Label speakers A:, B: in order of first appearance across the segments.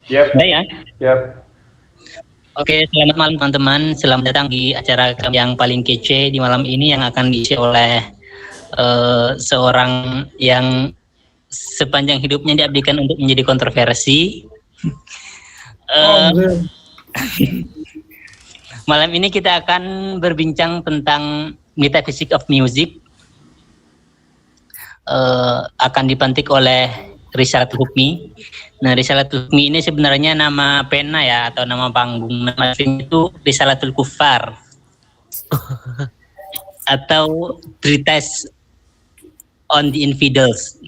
A: Yap.
B: Baik ya.
A: Yap.
B: Oke, selamat malam teman-teman. Selamat datang di acara kami yang paling kece di malam ini yang akan diisi oleh seorang yang sepanjang hidupnya diabdikan untuk menjadi kontroversi. Malam ini kita akan berbincang tentang metaphysics of music. Akan dipantik oleh Risalatul Hukmi. Nah, Risalatul Hukmi ini sebenarnya nama pena ya, atau nama panggung. Nama aslinya itu Risalatul Kuffar atau Treatise on the Infidels.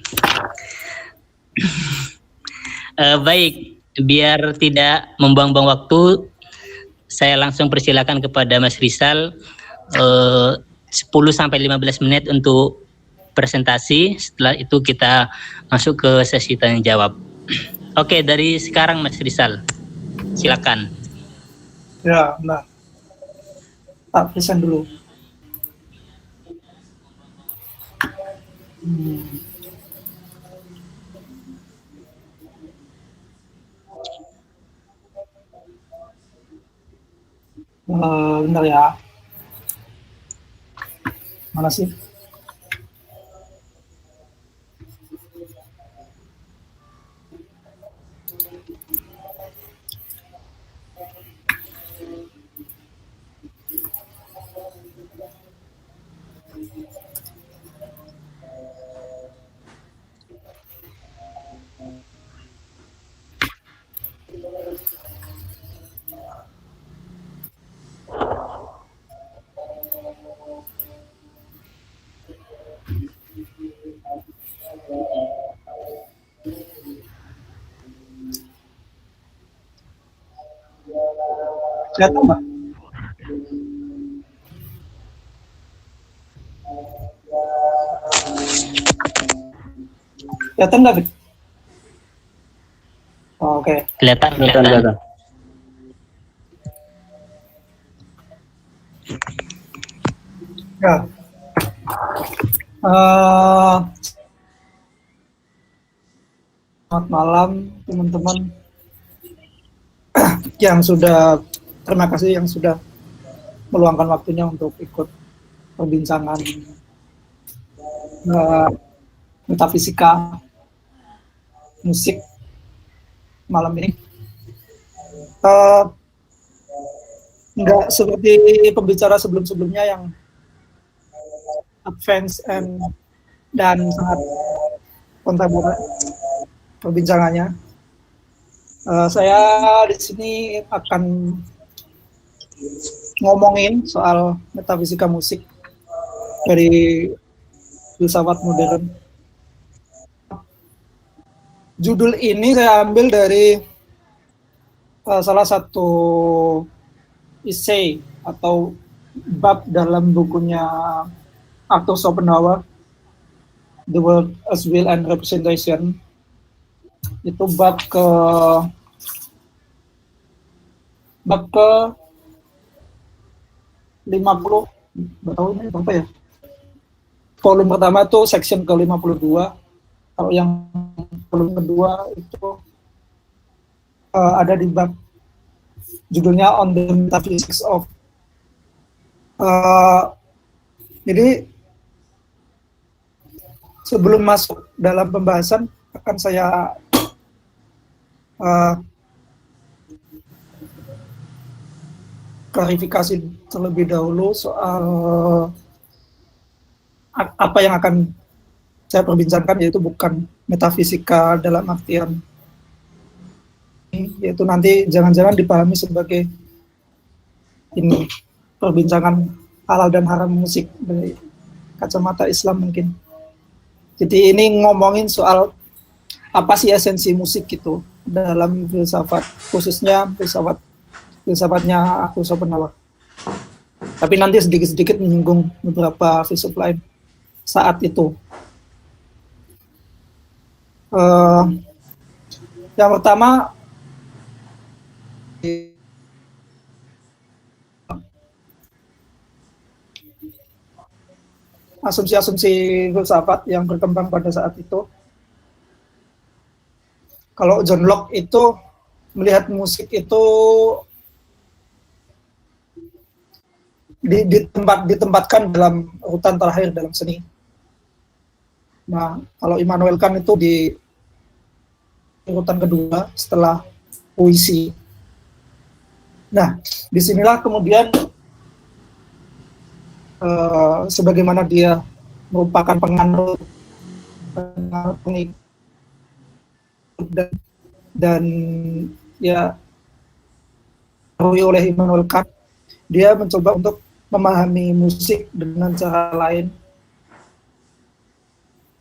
B: Baik, biar tidak membuang-buang waktu, saya langsung persilakan kepada Mas Rizal 10-15 menit untuk presentasi. Setelah itu kita masuk ke sesi tanya jawab. Oke, dari sekarang Mas Rizal, silakan.
C: Ya, nah, tak present dulu. Bentar ya. Mana sih? Kelihatan nggak? Kelihatan nggak, Fit? Oh, oke.
B: Kelihatan.
C: Ya. Selamat malam teman-teman yang sudah, terima kasih yang sudah meluangkan waktunya untuk ikut perbincangan metafisika musik malam ini. Enggak seperti pembicara sebelum-sebelumnya yang advance dan sangat kontemporer perbincangannya. Saya di sini akan ngomongin soal metafisika musik dari filsafat modern. Judul ini saya ambil dari salah satu essay atau bab dalam bukunya Arthur Schopenhauer, The World as Will and Representation. Itu bab ke 50, tahun ini berapa ya? Volume pertama itu section ke 52. Kalau yang volume kedua itu ada di bab judulnya On the Metaphysics of. Jadi sebelum masuk dalam pembahasan akan saya klarifikasi terlebih dahulu soal apa yang akan saya perbincangkan, yaitu bukan metafisika dalam artian yaitu nanti jangan-jangan dipahami sebagai ini perbincangan halal dan haram musik dari kacamata Islam mungkin. Jadi ini ngomongin soal apa sih esensi musik gitu dalam filsafat, khususnya filsafatnya Arthur Schopenhauer. Tapi nanti sedikit-sedikit menyinggung beberapa filsuf lain saat itu. Yang pertama, asumsi-asumsi filsafat yang berkembang pada saat itu. Kalau John Locke itu melihat musik itu ditempatkan dalam urutan terakhir dalam seni. Nah, kalau Immanuel Kant itu di urutan kedua setelah puisi. Nah, disinilah kemudian sebagaimana dia merupakan penganut pengikut dan ya oleh Immanuel Kant, dia mencoba untuk memahami musik dengan cara lain,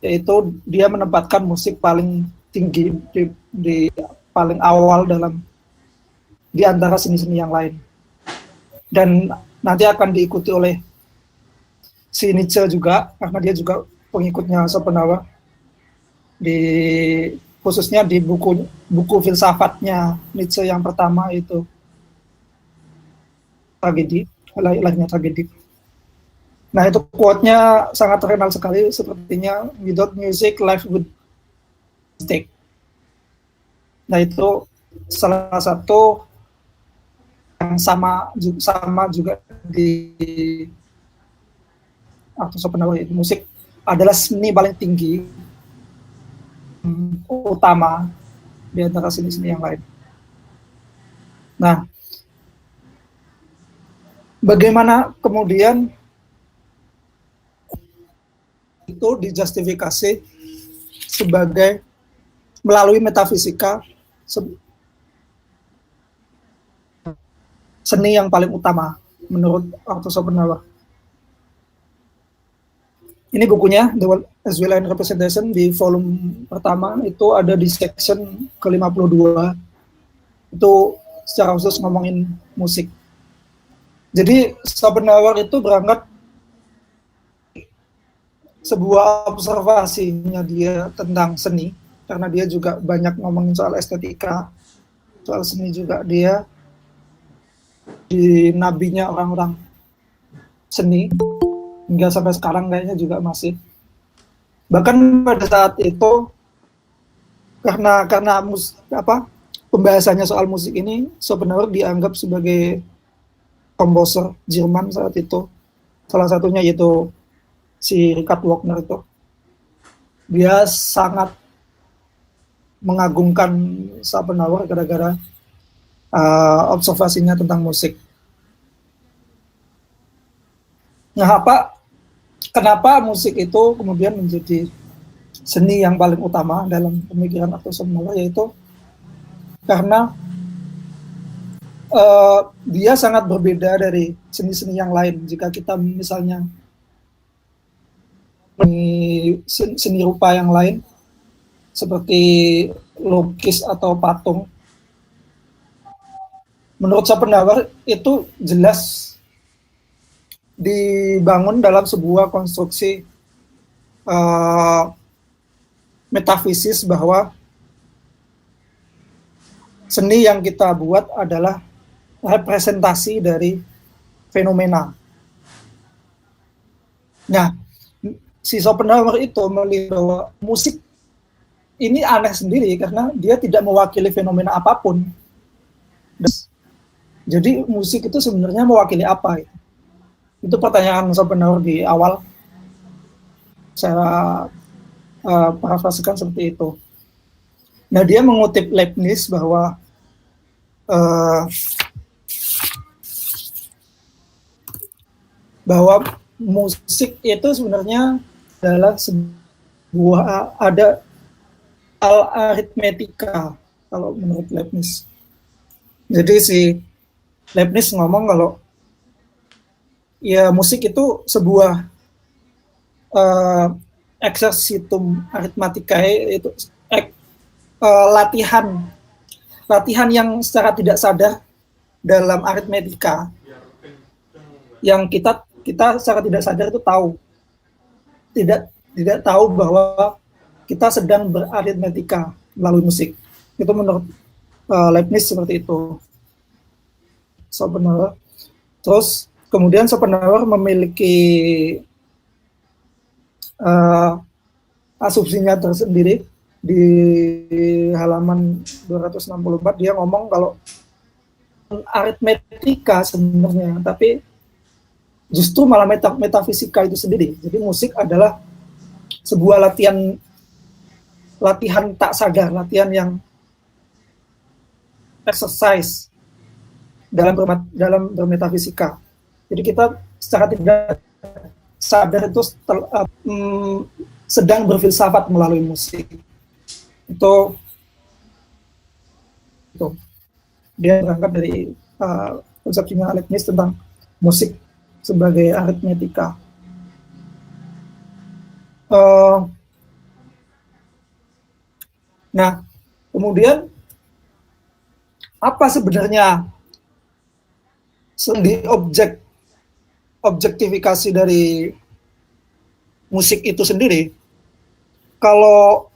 C: yaitu dia menempatkan musik paling tinggi di paling awal di antara seni-seni yang lain, dan nanti akan diikuti oleh si Nietzsche juga, karena dia juga pengikutnya Schopenhauer, khususnya di buku filsafatnya Nietzsche yang pertama itu tragedi, lahirnya tragedi. Nah, itu quote-nya sangat terkenal sekali, sepertinya without music life would stay. Nah, itu salah satu yang sama juga di atau Schopenhauer. Musik adalah seni paling tinggi, utama di antara seni-seni yang lain. Nah, bagaimana kemudian itu dijustifikasi sebagai melalui metafisika seni yang paling utama menurut Arthur Schopenhauer. Ini bukunya The World as Will and Representation di volume pertama, itu ada di section ke-52. Itu secara khusus ngomongin musik. Jadi Schopenhauer itu berangkat sebuah observasinya dia tentang seni, karena dia juga banyak ngomongin soal estetika, soal seni juga. Dia di nabinya orang-orang seni, hingga sampai sekarang kayaknya juga masih. Bahkan pada saat itu karena pembahasannya soal musik ini, Schopenhauer dianggap sebagai komposer Jerman saat itu. Salah satunya yaitu si Richard Wagner itu. Dia sangat mengagungkan Schopenhauer gara-gara observasinya tentang musik. Nah, kenapa musik itu kemudian menjadi seni yang paling utama dalam pemikiran Arthur Schopenhauer, yaitu karena dia sangat berbeda dari seni-seni yang lain. Jika kita misalnya seni rupa yang lain seperti lukis atau patung, menurut Schopenhauer itu jelas dibangun dalam sebuah konstruksi metafisis bahwa seni yang kita buat adalah representasi dari fenomena. Nah, si Schopenhauer itu melihat bahwa musik ini aneh sendiri karena dia tidak mewakili fenomena apapun. Jadi musik itu sebenarnya mewakili apa? Itu pertanyaan Schopenhauer di awal. Saya parafrasikan seperti itu. Nah, dia mengutip Leibniz bahwa musik itu sebenarnya adalah sebuah ada aritmetika kalau menurut Leibniz. Jadi si Leibniz ngomong kalau ya musik itu sebuah exercitum arithmeticae, itu latihan yang secara tidak sadar dalam aritmetika, yang kita secara tidak sadar itu tidak tahu bahwa kita sedang beraritmetika melalui musik. Itu menurut Leibniz seperti itu. Schopenhauer. Terus kemudian Schopenhauer memiliki asumsinya tersendiri di halaman 264 dia ngomong kalau aritmetika sebenarnya, tapi justru malah metafisika itu sendiri. Jadi musik adalah sebuah latihan tak sadar, latihan yang exercise dalam bermetafisika. Jadi kita secara tidak sadar itu sedang berfilsafat melalui musik. Itu dia berangkat dari konsepnya Leibniz tentang musik sebagai aritmetika. Nah, kemudian apa sebenarnya objektifikasi dari musik itu sendiri? Kalau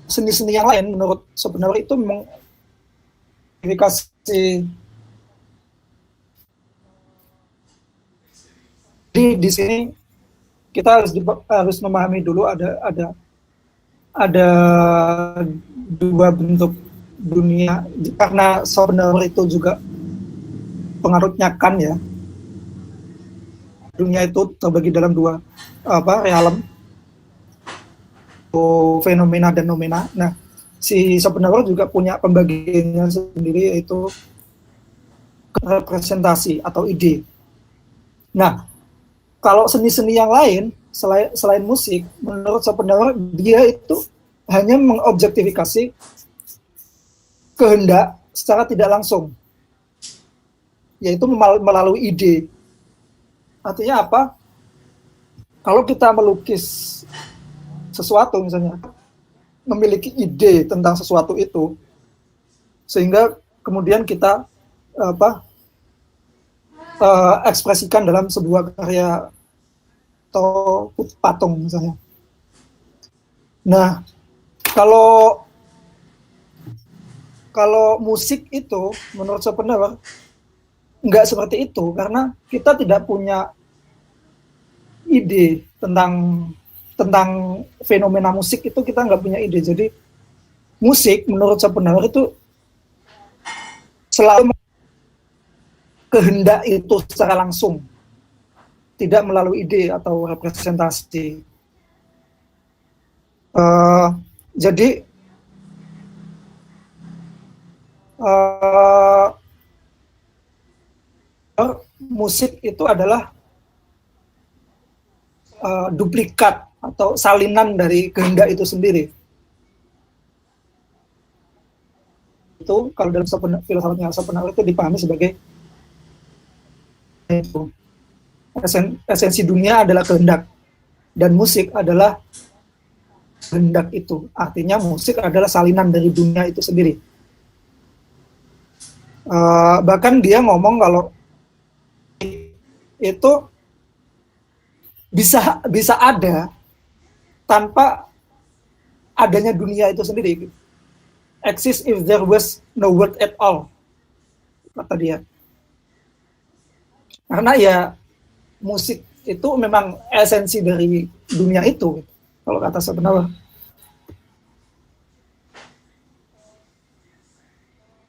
C: seni-seni yang lain menurut sebenarnya itu mengidentifikasi di sini kita harus memahami dulu ada dua bentuk dunia, karena sebenarnya itu juga pengarutnya Kant ya. Dunia itu terbagi dalam dua realem, fenomena dan nomena. Nah, si Schopenhauer juga punya pembagiannya sendiri, yaitu representasi atau ide. Nah, kalau seni-seni yang lain selain musik, menurut Schopenhauer dia itu hanya mengobjektifikasi kehendak secara tidak langsung, yaitu melalui ide. Artinya apa? Kalau kita melukis sesuatu misalnya, memiliki ide tentang sesuatu itu, sehingga kemudian kita ekspresikan dalam sebuah karya atau patung misalnya. Nah, kalau musik itu menurut Schopenhauer nggak seperti itu, karena kita tidak punya ide tentang fenomena musik itu, kita nggak punya ide. Jadi musik menurut Schopenhauer itu selalu kehendak itu secara langsung, tidak melalui ide atau representasi. Jadi musik itu adalah duplikat atau salinan dari kehendak itu sendiri. Itu kalau dalam filsafatnya Schopenhauer itu dipahami sebagai itu. Esensi dunia adalah kehendak, dan musik adalah kehendak itu. Artinya musik adalah salinan dari dunia itu sendiri. Bahkan dia ngomong kalau itu bisa ada tanpa adanya dunia itu sendiri. Exist if there was no word at all, kata dia. Karena ya musik itu memang esensi dari dunia itu, kalau kata Schopenhauer.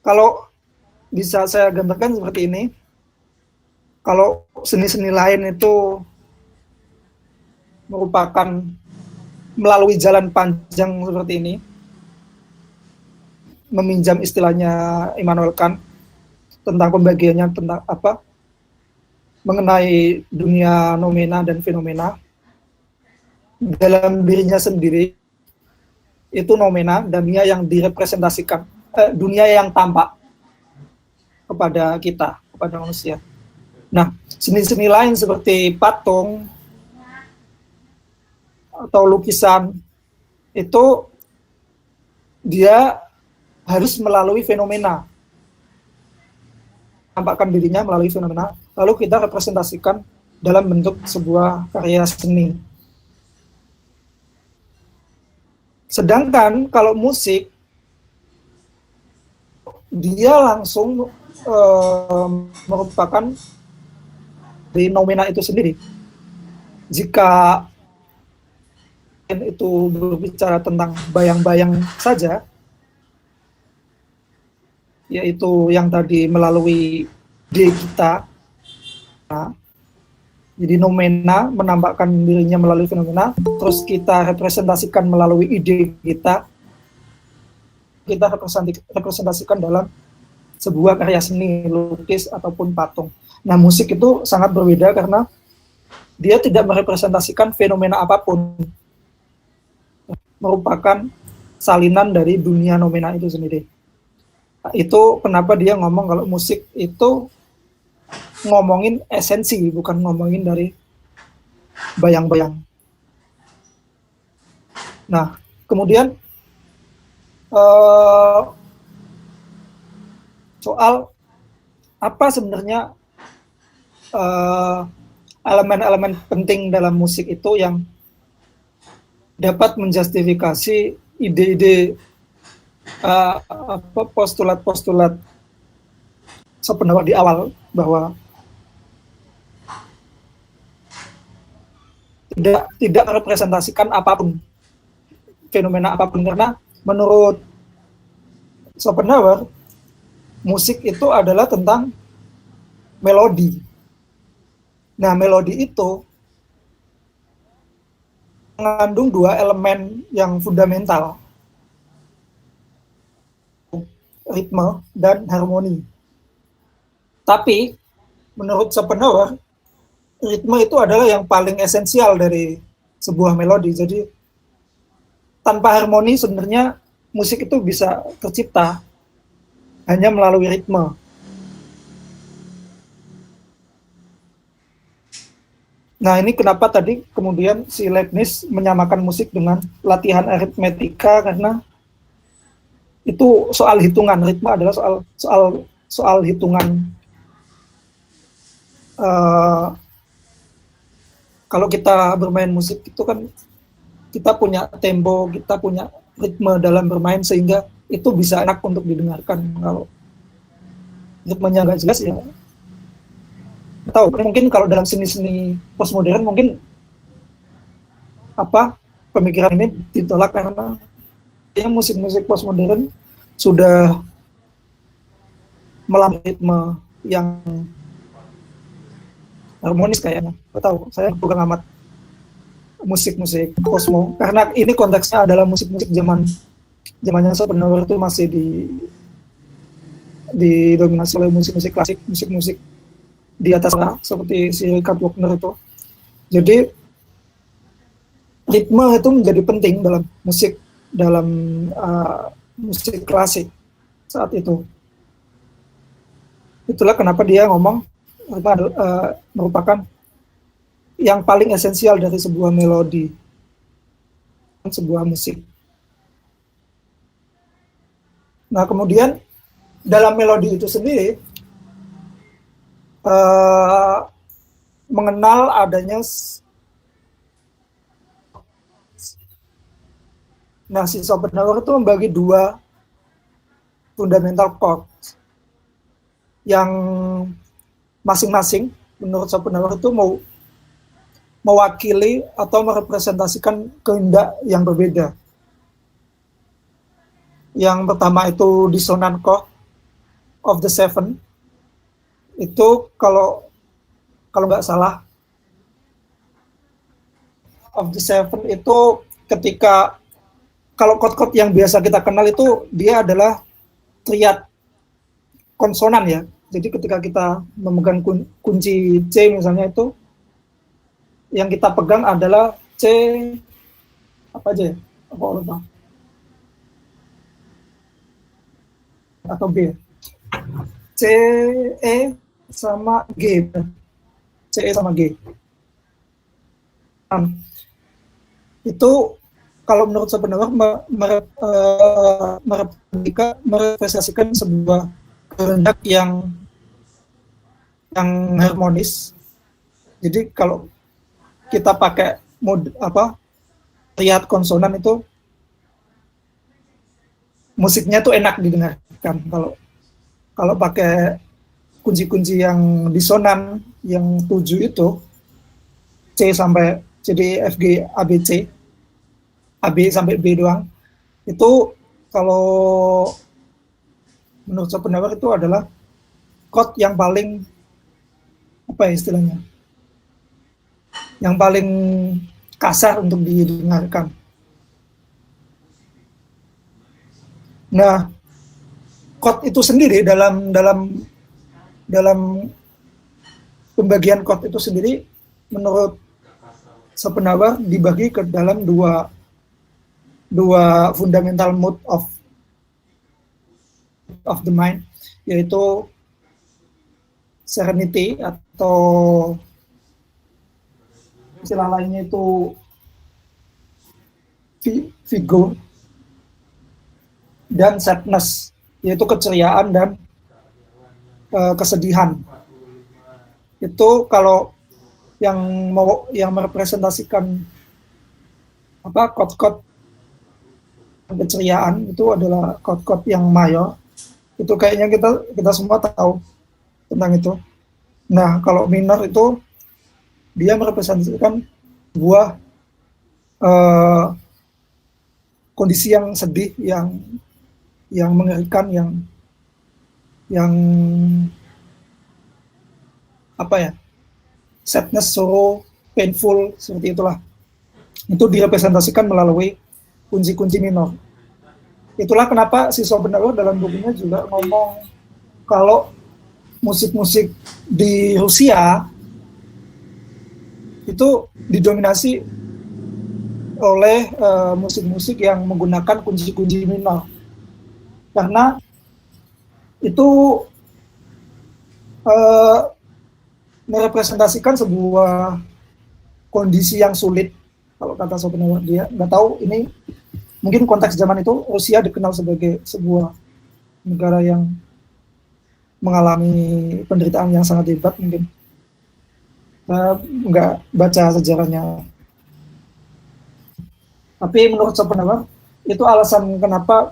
C: Kalau bisa saya gambarkan seperti ini, kalau seni-seni lain itu merupakan melalui jalan panjang seperti ini, meminjam istilahnya Immanuel Kant tentang pembagiannya tentang apa, mengenai dunia nomena dan fenomena. Dalam dirinya sendiri itu nomena, dan dunia yang direpresentasikan, dunia yang tampak kepada kita, kepada manusia. Nah, seni-seni lain seperti patung atau lukisan itu dia harus melalui fenomena, tampakkan dirinya melalui fenomena, lalu kita representasikan dalam bentuk sebuah karya seni. Sedangkan kalau musik, dia langsung merupakan di nomena itu sendiri. Jika itu berbicara tentang bayang-bayang saja, yaitu yang tadi melalui ide kita. Nah, jadi nomena menampakkan dirinya melalui fenomena, terus kita representasikan melalui ide kita representasikan dalam sebuah karya seni, lukis ataupun patung. Nah, musik itu sangat berbeda karena dia tidak merepresentasikan fenomena apapun, merupakan salinan dari dunia nomena itu sendiri. Nah, itu kenapa dia ngomong kalau musik itu ngomongin esensi, bukan ngomongin dari bayang-bayang. Nah, kemudian soal apa sebenarnya elemen-elemen penting dalam musik itu yang dapat menjustifikasi ide-ide postulat-postulat Schopenhauer di awal, bahwa tidak merepresentasikan apapun, fenomena apapun, karena menurut Schopenhauer musik itu adalah tentang melodi. Nah, melodi itu mengandung dua elemen yang fundamental, ritme dan harmoni. Tapi menurut Schopenhauer, ritme itu adalah yang paling esensial dari sebuah melodi. Jadi tanpa harmoni sebenarnya musik itu bisa tercipta hanya melalui ritme. Nah, ini kenapa tadi kemudian si Leibniz menyamakan musik dengan latihan aritmetika, karena itu soal hitungan. Ritme adalah soal hitungan. Kalau kita bermain musik itu kan kita punya tempo, kita punya ritme dalam bermain, sehingga itu bisa enak untuk didengarkan. Kalau ritmenya nggak jelas ya, tahu mungkin kalau dalam seni-seni postmodern mungkin pemikiran ini ditolak karena musik-musik postmodern sudah melampaui ritme yang harmonis kayaknya. Nggak tahu, saya bukan amat musik-musik posmo, karena ini konteksnya adalah musik-musik zamannya Schopenhauer itu masih didominasi oleh musik-musik klasik, musik-musik di atas seperti si Richard Wagner itu. Jadi ritme itu menjadi penting dalam musik klasik saat itu. Itulah kenapa dia ngomong merupakan yang paling esensial dari sebuah melodi, sebuah musik. Nah, kemudian dalam melodi itu sendiri mengenal adanya si Schopenhauer itu membagi dua fundamental chords yang masing-masing menurut Schopenhauer itu mewakili atau merepresentasikan kehendak yang berbeda. Yang pertama itu dissonant chord of the seven. Itu kalau nggak salah, of the seven itu ketika kalau chord-chord yang biasa kita kenal itu dia adalah triad konsonan ya. Jadi ketika kita memegang kunci C misalnya, itu yang kita pegang adalah C apa aja ya? Apa lupa? Atau B. C, E sama G. C, E sama G. Itu kalau menurut Schopenhauer merepresentasikan sebuah kehendak yang harmonis. Jadi kalau kita pakai triad konsonan itu musiknya tuh enak didengarkan. Kalau pakai kunci-kunci yang disonan yang 7 itu C sampai C D F G A B C, A, B sampai B doang. Itu kalau menurut Schopenhauer itu adalah chord yang paling apa ya istilahnya? Yang paling kasar untuk didengarkan. Nah, chord itu sendiri dalam pembagian chord itu sendiri menurut Schopenhauer dibagi ke dalam dua fundamental mode of the mind, yaitu serenity atau istilah lainnya itu vigor, dan sadness, yaitu keceriaan dan kesedihan. Itu kalau yang merepresentasikan chord-chord keceriaan itu adalah chord-chord yang mayor. Itu kayaknya kita semua tahu tentang itu. Nah, kalau minor itu dia merepresentasikan sebuah kondisi yang sedih, yang mengerikan, yang apa ya, sadness, sorrow, painful, seperti itulah. Itu direpresentasikan melalui kunci-kunci minor. Itulah kenapa si Schopenhauer dalam bukunya juga ngomong kalau musik-musik di Rusia itu didominasi oleh musik-musik yang menggunakan kunci-kunci minor, karena itu merepresentasikan sebuah kondisi yang sulit. Kalau kata Schopenhauer, dia nggak tahu ini mungkin konteks zaman itu Rusia dikenal sebagai sebuah negara yang mengalami penderitaan yang sangat hebat, mungkin nggak baca sejarahnya. Tapi menurut Schopenhauer itu alasan kenapa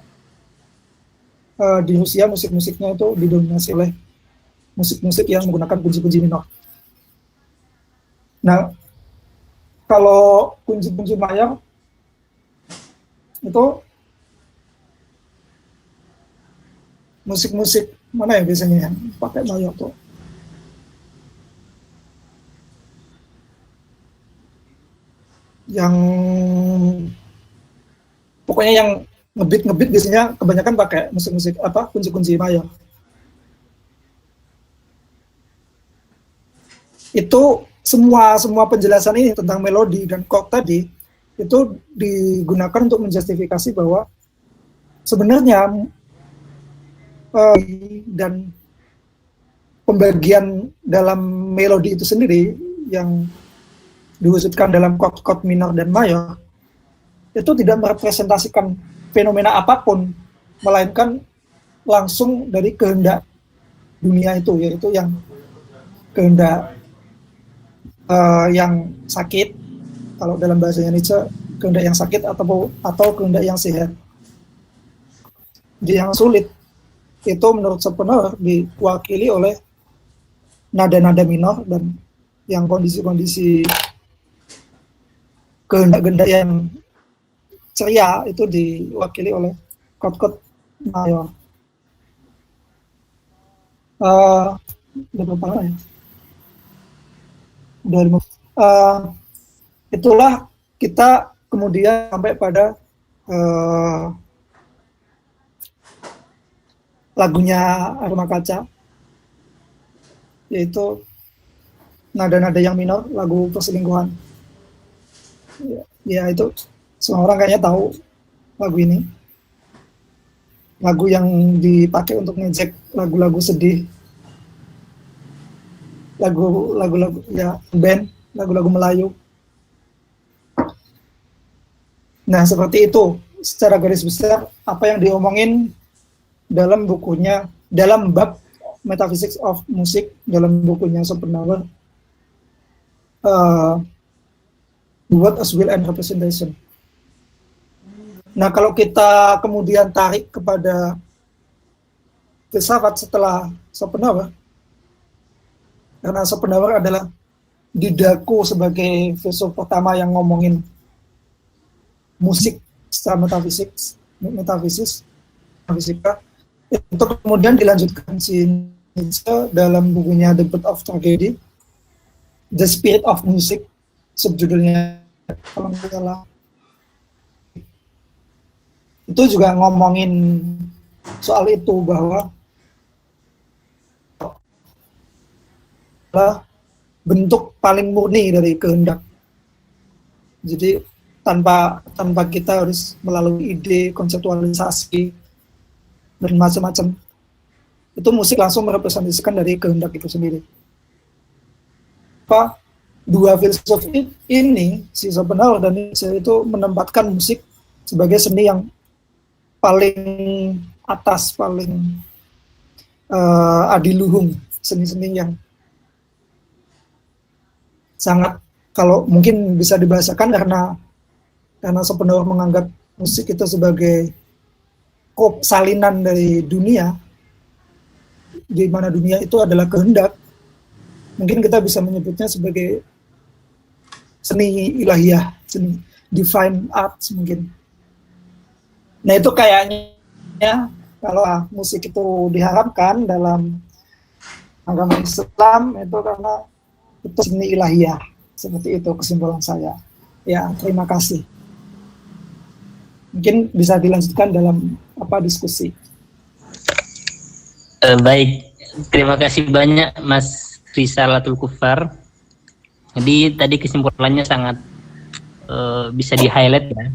C: di Rusia musik-musiknya itu didominasi oleh musik-musik yang menggunakan kunci-kunci minor. Nah, kalau kunci-kunci mayor itu musik-musik mana ya biasanya yang pakai mayor tuh? Yang pokoknya yang ngebeat biasanya kebanyakan pakai musik-musik kunci-kunci mayor. Itu semua penjelasan ini tentang melodi dan chord tadi itu digunakan untuk menjustifikasi bahwa sebenarnya dan pembagian dalam melodi itu sendiri yang diwujudkan dalam chord minor dan mayor itu tidak merepresentasikan fenomena apapun, melainkan langsung dari kehendak dunia itu, yaitu yang kehendak yang sakit, kalau dalam bahasanya Nietzsche, kehendak yang sakit atau kehendak yang sehat. Jadi yang sulit itu menurut Schopenhauer diwakili oleh nada-nada minor, dan yang kondisi-kondisi kehendak-kehendak yang ceria itu diwakili oleh chord-chord mayor. Udah berapa lama ya? Itulah kita kemudian sampai pada lagunya Aroma Kaca, yaitu nada-nada yang minor, lagu perselingkuhan. Ya itu semua orang kayaknya tahu lagu ini. Lagu yang dipakai untuk ngejek lagu-lagu sedih, lagu-lagu ya band, lagu-lagu Melayu. Nah, seperti itu secara garis besar apa yang diomongin dalam bukunya, dalam bab Metaphysics of Music, dalam bukunya Schopenhauer, What as Will and Representation. Nah, kalau kita kemudian tarik kepada filsafat setelah Schopenhauer, karena Schopenhauer adalah didaku sebagai filsuf pertama yang ngomongin musik secara metafisika, itu kemudian dilanjutkan si Nietzsche dalam bukunya The Birth of Tragedy, The Spirit of Music, subjudulnya kalau nggak salah. Itu juga ngomongin soal itu, bahwa bentuk paling murni dari kehendak. Jadi tanpa kita harus melalui ide, konseptualisasi, dan macam-macam. Itu musik langsung merepresentasikan dari kehendak itu sendiri. Dua filsuf ini, si Schopenhauer dan Nietzsche, itu menempatkan musik sebagai seni yang paling atas, paling adiluhung, seni-seni yang sangat, kalau mungkin bisa dibahasakan karena Schopenhauer menganggap musik itu sebagai salinan dari dunia, di mana dunia itu adalah kehendak. Mungkin kita bisa menyebutnya sebagai seni ilahiyah, seni divine arts mungkin. Nah itu kayaknya kalau musik itu diharamkan dalam agama Islam, itu karena itu seni ilahiyah. Seperti itu kesimpulan saya. Ya, terima kasih. Mungkin bisa dilanjutkan dalam diskusi.
B: Baik, terima kasih banyak Mas Rizalatul Kufar. Jadi tadi kesimpulannya sangat bisa di-highlight ya.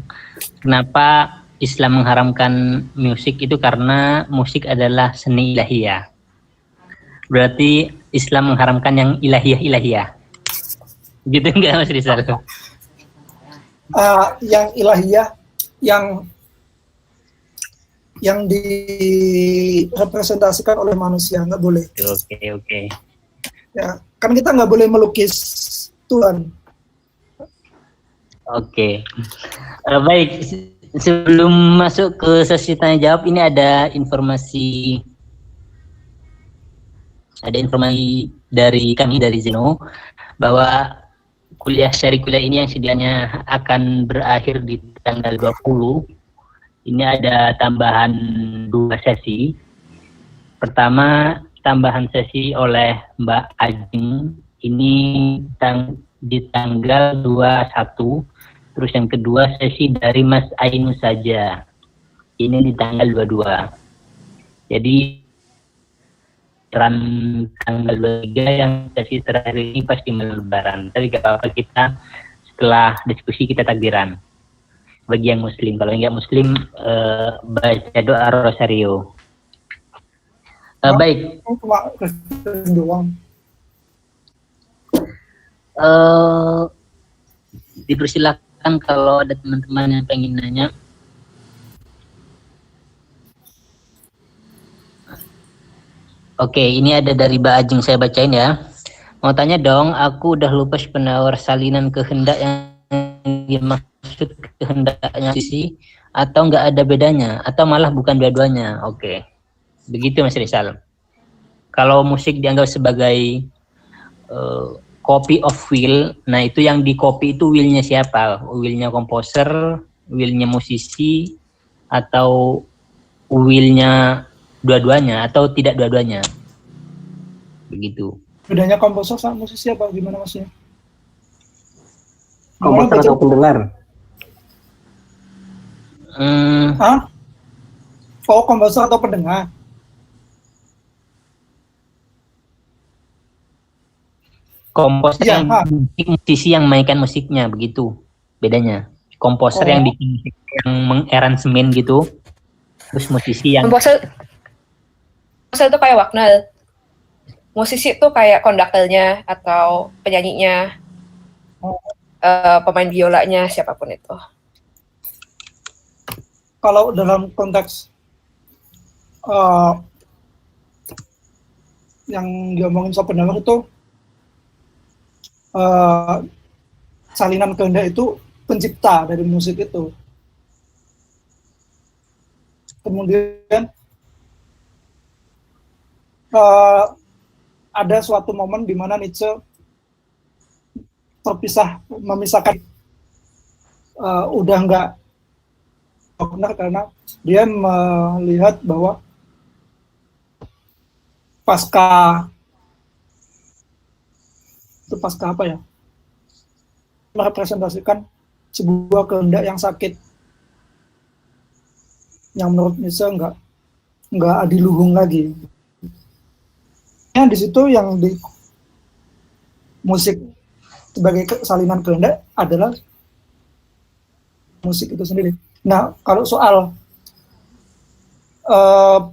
B: Kenapa Islam mengharamkan musik itu karena musik adalah seni ilahiyah. Berarti Islam mengharamkan yang ilahiyah. Gitu enggak Mas Rizal?
C: Yang ilahiyah, yang direpresentasikan oleh manusia, nggak boleh.
B: Oke.
C: Ya, kan kita nggak boleh melukis Tuhan.
B: Oke. Baik, sebelum masuk ke sesi tanya jawab, ini ada informasi dari kami dari Zeno bahwa kuliah ini yang sedianya akan berakhir di tanggal 20. Ini ada tambahan 2 sesi. Pertama, tambahan sesi oleh Mbak Ajeng ini di tanggal 21. Terus yang kedua sesi dari Mas Ainu saja. Ini di tanggal 22. Jadi tanggal 23 yang sesi terakhir ini pasti Lebaran. Tapi gak apa-apa, kita setelah diskusi kita takbiran. Bagi yang muslim, kalau enggak muslim baca doa rosario. Baik. Dipersilakan kalau ada teman-teman yang pengen nanya. Oke, ini ada dari Mbak Ajeng, saya bacain ya. Mau tanya dong, aku udah lupa penawar salinan kehendak yang dimaksud kehendaknya sisi, atau nggak ada bedanya, atau malah bukan dua-duanya. Oke, begitu Mas Rizal. Kalau musik dianggap sebagai copy of will, nah itu yang di copy itu willnya siapa? Willnya komposer, willnya musisi, atau willnya dua-duanya, atau tidak dua-duanya? Begitu.
C: Bedanya komposer sama musisi apa? Gimana maksudnya?
A: Komposer atau pendengar?
C: Oh, komposer atau pendengar?
B: Komposer yang musisi yang mainkan musiknya, begitu bedanya. Komposer yang bikin musik, yang mengaransemen gitu, terus musisi yang
D: komposer itu kayak Wagner, musisi itu kayak konduktornya atau penyanyinya, pemain biolanya, siapapun itu.
C: Kalau dalam konteks yang diomongin Schopenhauer itu, salinan kehendak itu pencipta dari musik itu. Kemudian ada suatu momen di mana Nietzsche memisahkan, udah nggak Wagner karena dia melihat bahwa pasca apa ya, merepresentasikan sebuah kehendak yang sakit, yang menurut Nietzsche nggak adiluhung lagi. Yang di situ yang di musik sebagai salinan kehendak adalah musik itu sendiri. Nah, kalau soal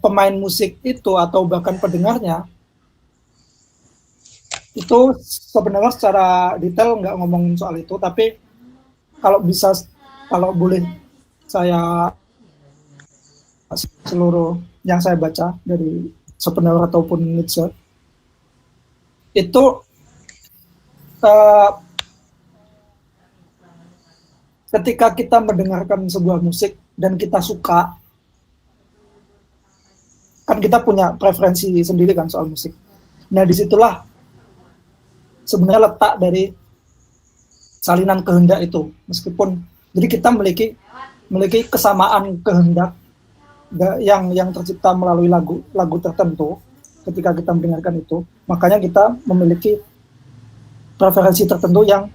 C: pemain musik itu atau bahkan pendengarnya, itu sebenarnya secara detail nggak ngomongin soal itu, tapi kalau boleh saya seluruh yang saya baca dari Schopenhauer ataupun Nietzsche, itu ketika kita mendengarkan sebuah musik dan kita suka, kan kita punya preferensi sendiri kan soal musik. Nah, disitulah sebenarnya letak dari salinan kehendak itu. Meskipun jadi kita memiliki kesamaan kehendak yang tercipta melalui lagu tertentu ketika kita mendengarkan itu, makanya kita memiliki preferensi tertentu yang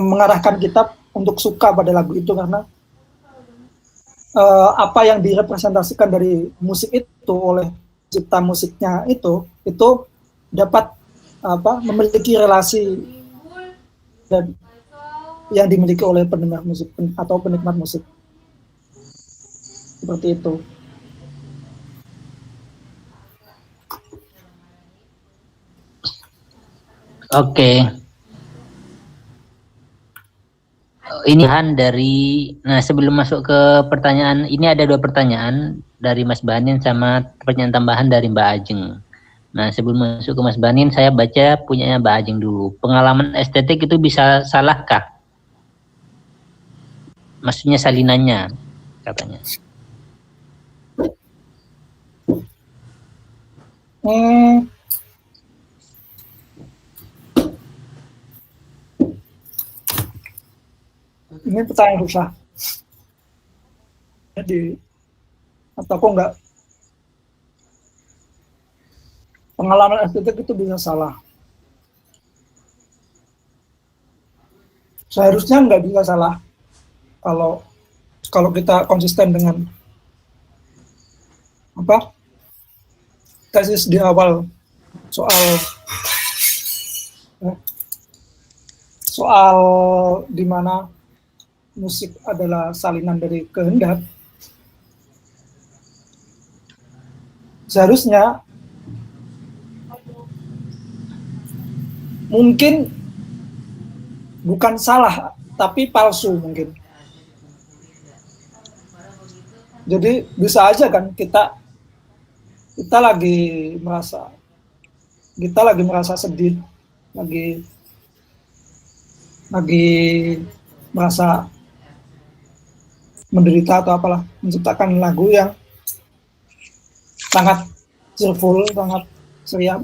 C: mengarahkan kita untuk suka pada lagu itu karena apa yang direpresentasikan dari musik itu oleh cipta musiknya itu dapat memiliki relasi dan yang dimiliki oleh pendengar musik atau penikmat musik, seperti itu.
B: Oke. Ini nah sebelum masuk ke pertanyaan, ini ada 2 pertanyaan dari Mas Banin sama pertanyaan tambahan dari Mbak Ajeng. Nah, sebelum masuk ke Mas Banin, saya baca punyanya Mbak Ajeng dulu. Pengalaman estetik itu bisa salahkah? Maksudnya salinannya, katanya.
C: Ini pertanyaan susah. Jadi, atau kok enggak, pengalaman estetik itu bisa salah. Seharusnya nggak bisa salah kalau kita konsisten dengan tesis di awal soal di mana musik adalah salinan dari kehendak. Seharusnya mungkin bukan salah tapi palsu mungkin. Jadi bisa aja kan kita lagi merasa sedih, lagi merasa menderita atau apalah, menciptakan lagu yang sangat cheerful, sangat ceria.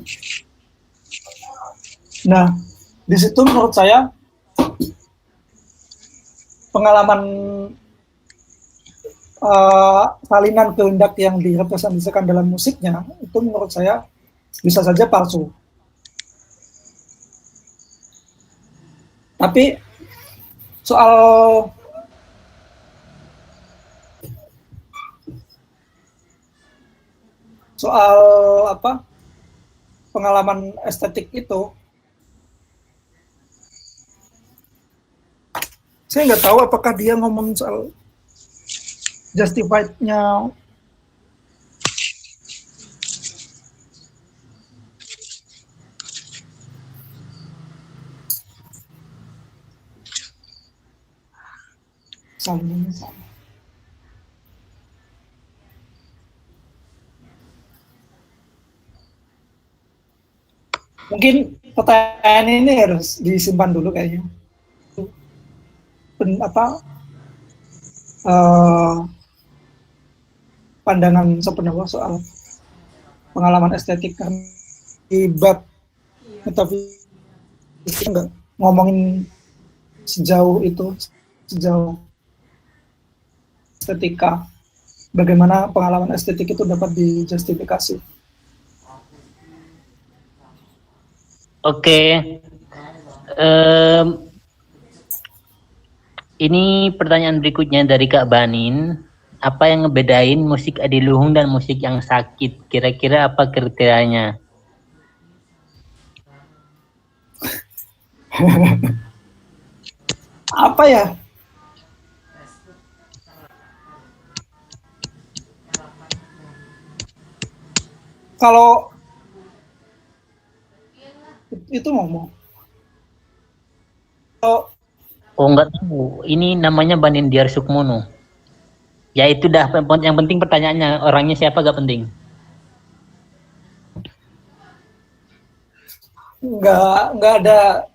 C: Nah, di situ menurut saya pengalaman salinan kehendak yang direpresentasikan dalam musiknya itu menurut saya bisa saja palsu. Tapi soal pengalaman estetik itu, saya nggak tahu apakah dia ngomong soal justified-nya sama. Mungkin pertanyaan ini harus disimpan dulu kayaknya. Pandangan Schopenhauer soal pengalaman estetik kan di bab metafisik nggak ngomongin sejauh estetika, bagaimana pengalaman estetik itu dapat dijustifikasi.
B: Oke. Ini pertanyaan berikutnya dari Kak Banin. Apa yang ngebedain musik adiluhung dan musik yang sakit? Kira-kira apa kriterianya?
C: Apa ya? Kalau itu ngomong.
B: Oh, enggak tahu. Ini namanya Banin Diar Sukmono. Ya itu dah, yang penting pertanyaannya orangnya siapa gak penting.
C: Nggak ada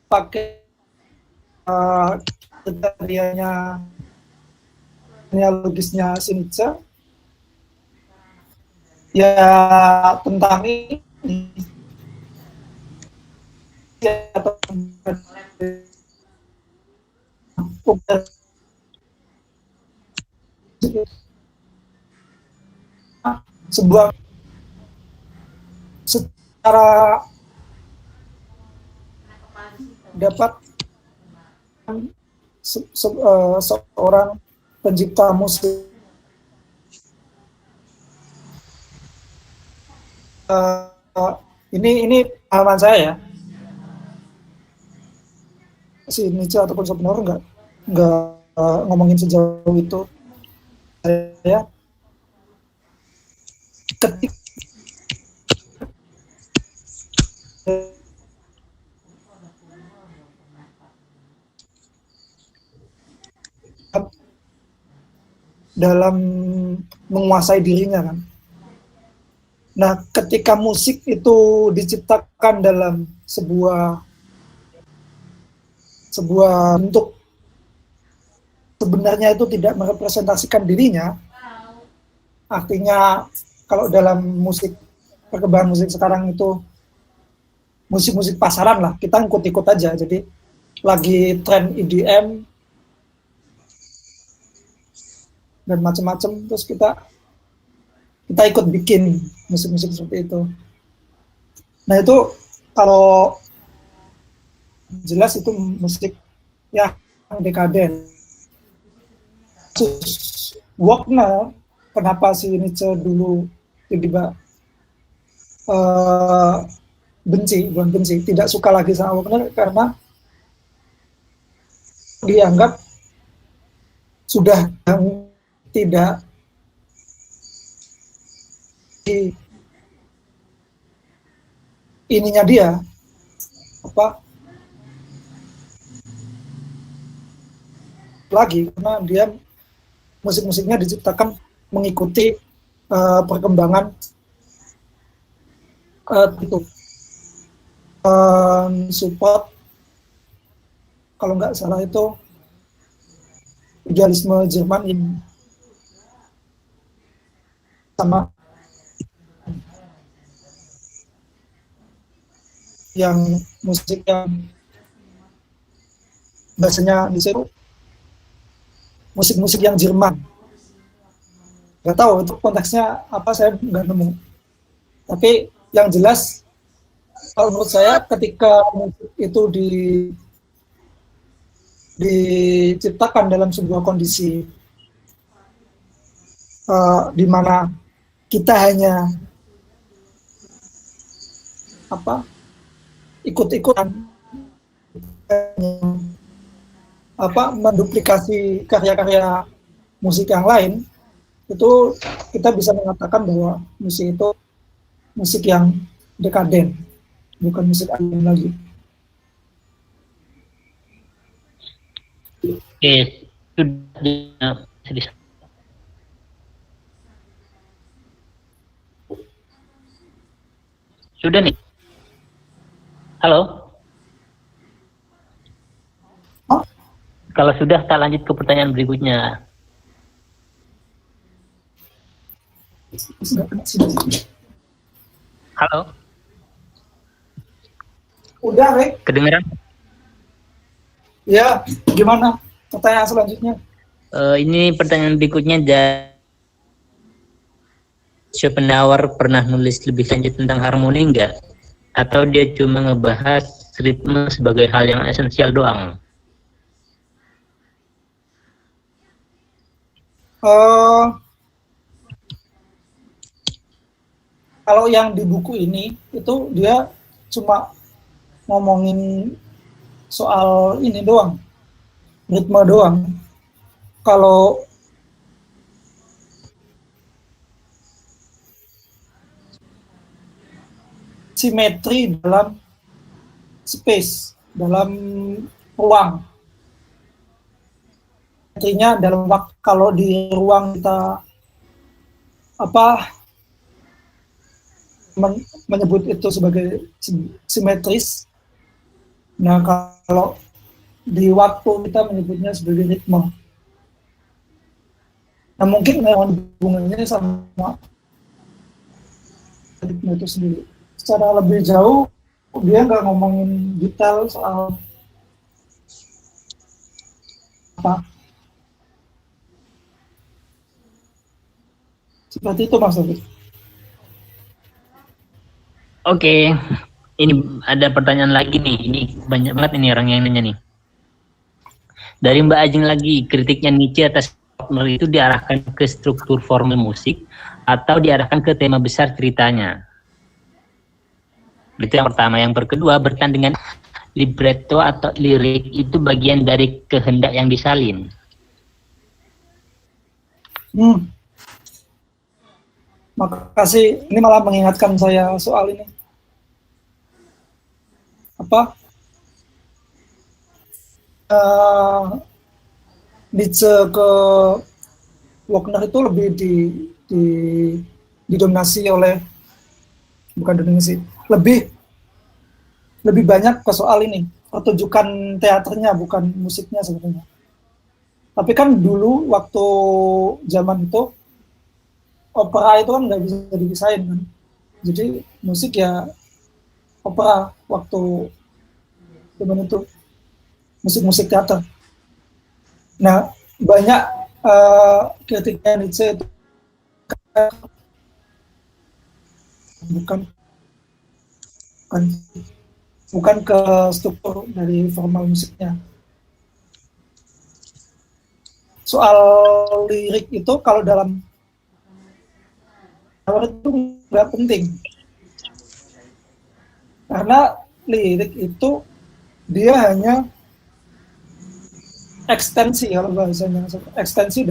C: pakai kriterianya logisnya Sinica ya tentang ini ya, sebuah secara dapat seorang pencipta musik ini pengalaman saya ya, si Nietzsche ataupun Schopenhauer nggak ngomongin sejauh itu. Saya ketika dalam menguasai dirinya kan. Nah, ketika musik itu diciptakan dalam sebuah bentuk sebenarnya itu tidak merepresentasikan dirinya, artinya kalau dalam musik, perkembangan musik sekarang itu musik-musik pasaran lah, kita ikut-ikut aja. Jadi lagi tren EDM dan macam-macam, terus kita ikut bikin musik-musik seperti itu. Nah itu kalau jelas itu musik yang dekaden. Wagner, kenapa si Nietzsche dulu tiba-tiba bukan benci, tidak suka lagi sama Wagner karena dianggap sudah tidak di ininya dia apa lagi, karena dia musik-musiknya diciptakan mengikuti perkembangan itu support, kalau nggak salah itu idealisme Jerman ini sama yang musik yang bahasanya di situ musik-musik yang Jerman. Nggak tahu itu konteksnya apa, saya nggak nemu. Tapi yang jelas kalau menurut saya ketika musik itu diciptakan dalam sebuah kondisi di mana kita hanya ikut-ikutan menduplikasi karya-karya musik yang lain, itu kita bisa mengatakan bahwa musik itu musik yang dekaden, bukan musik alien lagi.
B: Oke, sudah. Sudah nih. Halo.
C: Oh?
B: Kalau sudah, kita lanjut ke pertanyaan berikutnya. Halo.
C: Udah, Rek?
B: Kedengeran?
C: Ya, gimana? Pertanyaan selanjutnya.
B: Ini pertanyaan berikutnya Schopenhauer pernah nulis lebih lanjut tentang harmoni enggak? Atau dia cuma ngebahas ritme sebagai hal yang esensial doang?
C: Kalau yang di buku ini itu dia cuma ngomongin soal ini doang, ritme doang. Kalau simetri dalam space, dalam ruang. Simetrinya dalam waktu, kalau di ruang kita menyebut itu sebagai simetris. Nah, kalau di waktu kita menyebutnya sebagai ritme. Nah, mungkin hubungannya sama ritme itu sendiri. Secara lebih jauh, dia nggak ngomongin detail soal apa. Seperti itu, Mas David.
B: Oke, ini ada pertanyaan lagi nih. Ini banyak banget ini orang yang nanya nih. Dari Mbak Ajeng lagi, kritiknya Nietzsche atas Wagner itu diarahkan ke struktur formal musik atau diarahkan ke tema besar ceritanya? Itu yang pertama. Yang kedua, berkaitan dengan libretto atau lirik itu bagian dari kehendak yang disalin.
C: Makasih, ini malah mengingatkan saya soal ini. Nietzsche ke Wagner itu lebih didominasi oleh, bukan dominasi, lebih banyak ke soal ini, pertunjukan teaternya, bukan musiknya sebenarnya. Tapi kan dulu waktu zaman itu opera itu kan nggak bisa dipisahin kan. Jadi musik ya opera waktu zaman itu, musik-musik teater. Nah, banyak kritiknya Nietzsche itu bukan ke struktur dari formal musiknya. Soal lirik itu kalau dalam itu nggak penting, karena lirik itu dia hanya ekstensi, kalau bahasanya ekstensi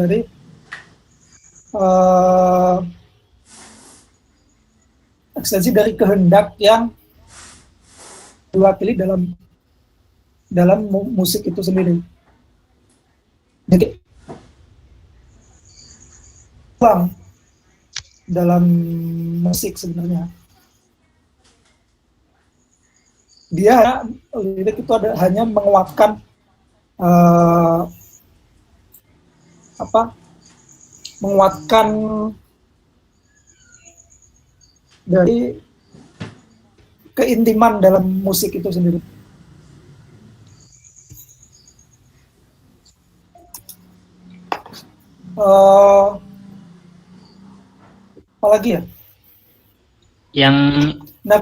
C: dari kehendak yang diwakili dalam musik itu sendiri. Jadi dalam musik sebenarnya dia lirik itu hanya menguatkan menguatkan dari keintiman dalam musik itu sendiri. Apalagi ya? Nah,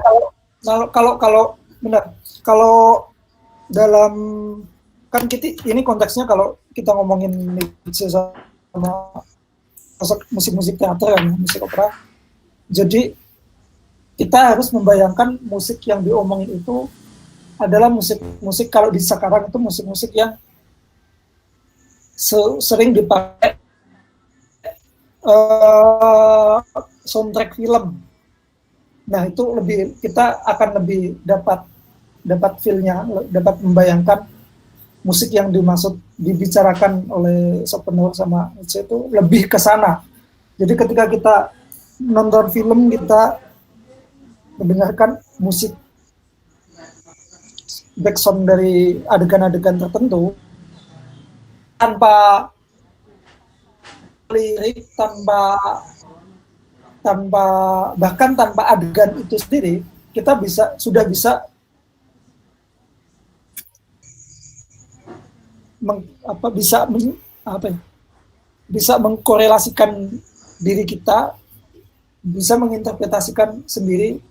C: kalau benar, kalau dalam, kan kita ini konteksnya kalau kita ngomongin Nietzsche sama musik-musik teater kan, musik opera. Jadi kita harus membayangkan musik yang diomongin itu adalah musik kalau di sekarang itu musik-musik yang sering dipakai soundtrack film. Nah, itu kita akan lebih dapat feel-nya, dapat membayangkan musik yang dibicarakan oleh Schopenhauer sama Nietzsche itu lebih ke sana. Jadi ketika kita nonton film, kita mendengarkan musik background dari adegan-adegan tertentu tanpa lirik, bahkan tanpa adegan itu sendiri, kita sudah bisa bisa mengkorelasikan diri kita, bisa menginterpretasikan sendiri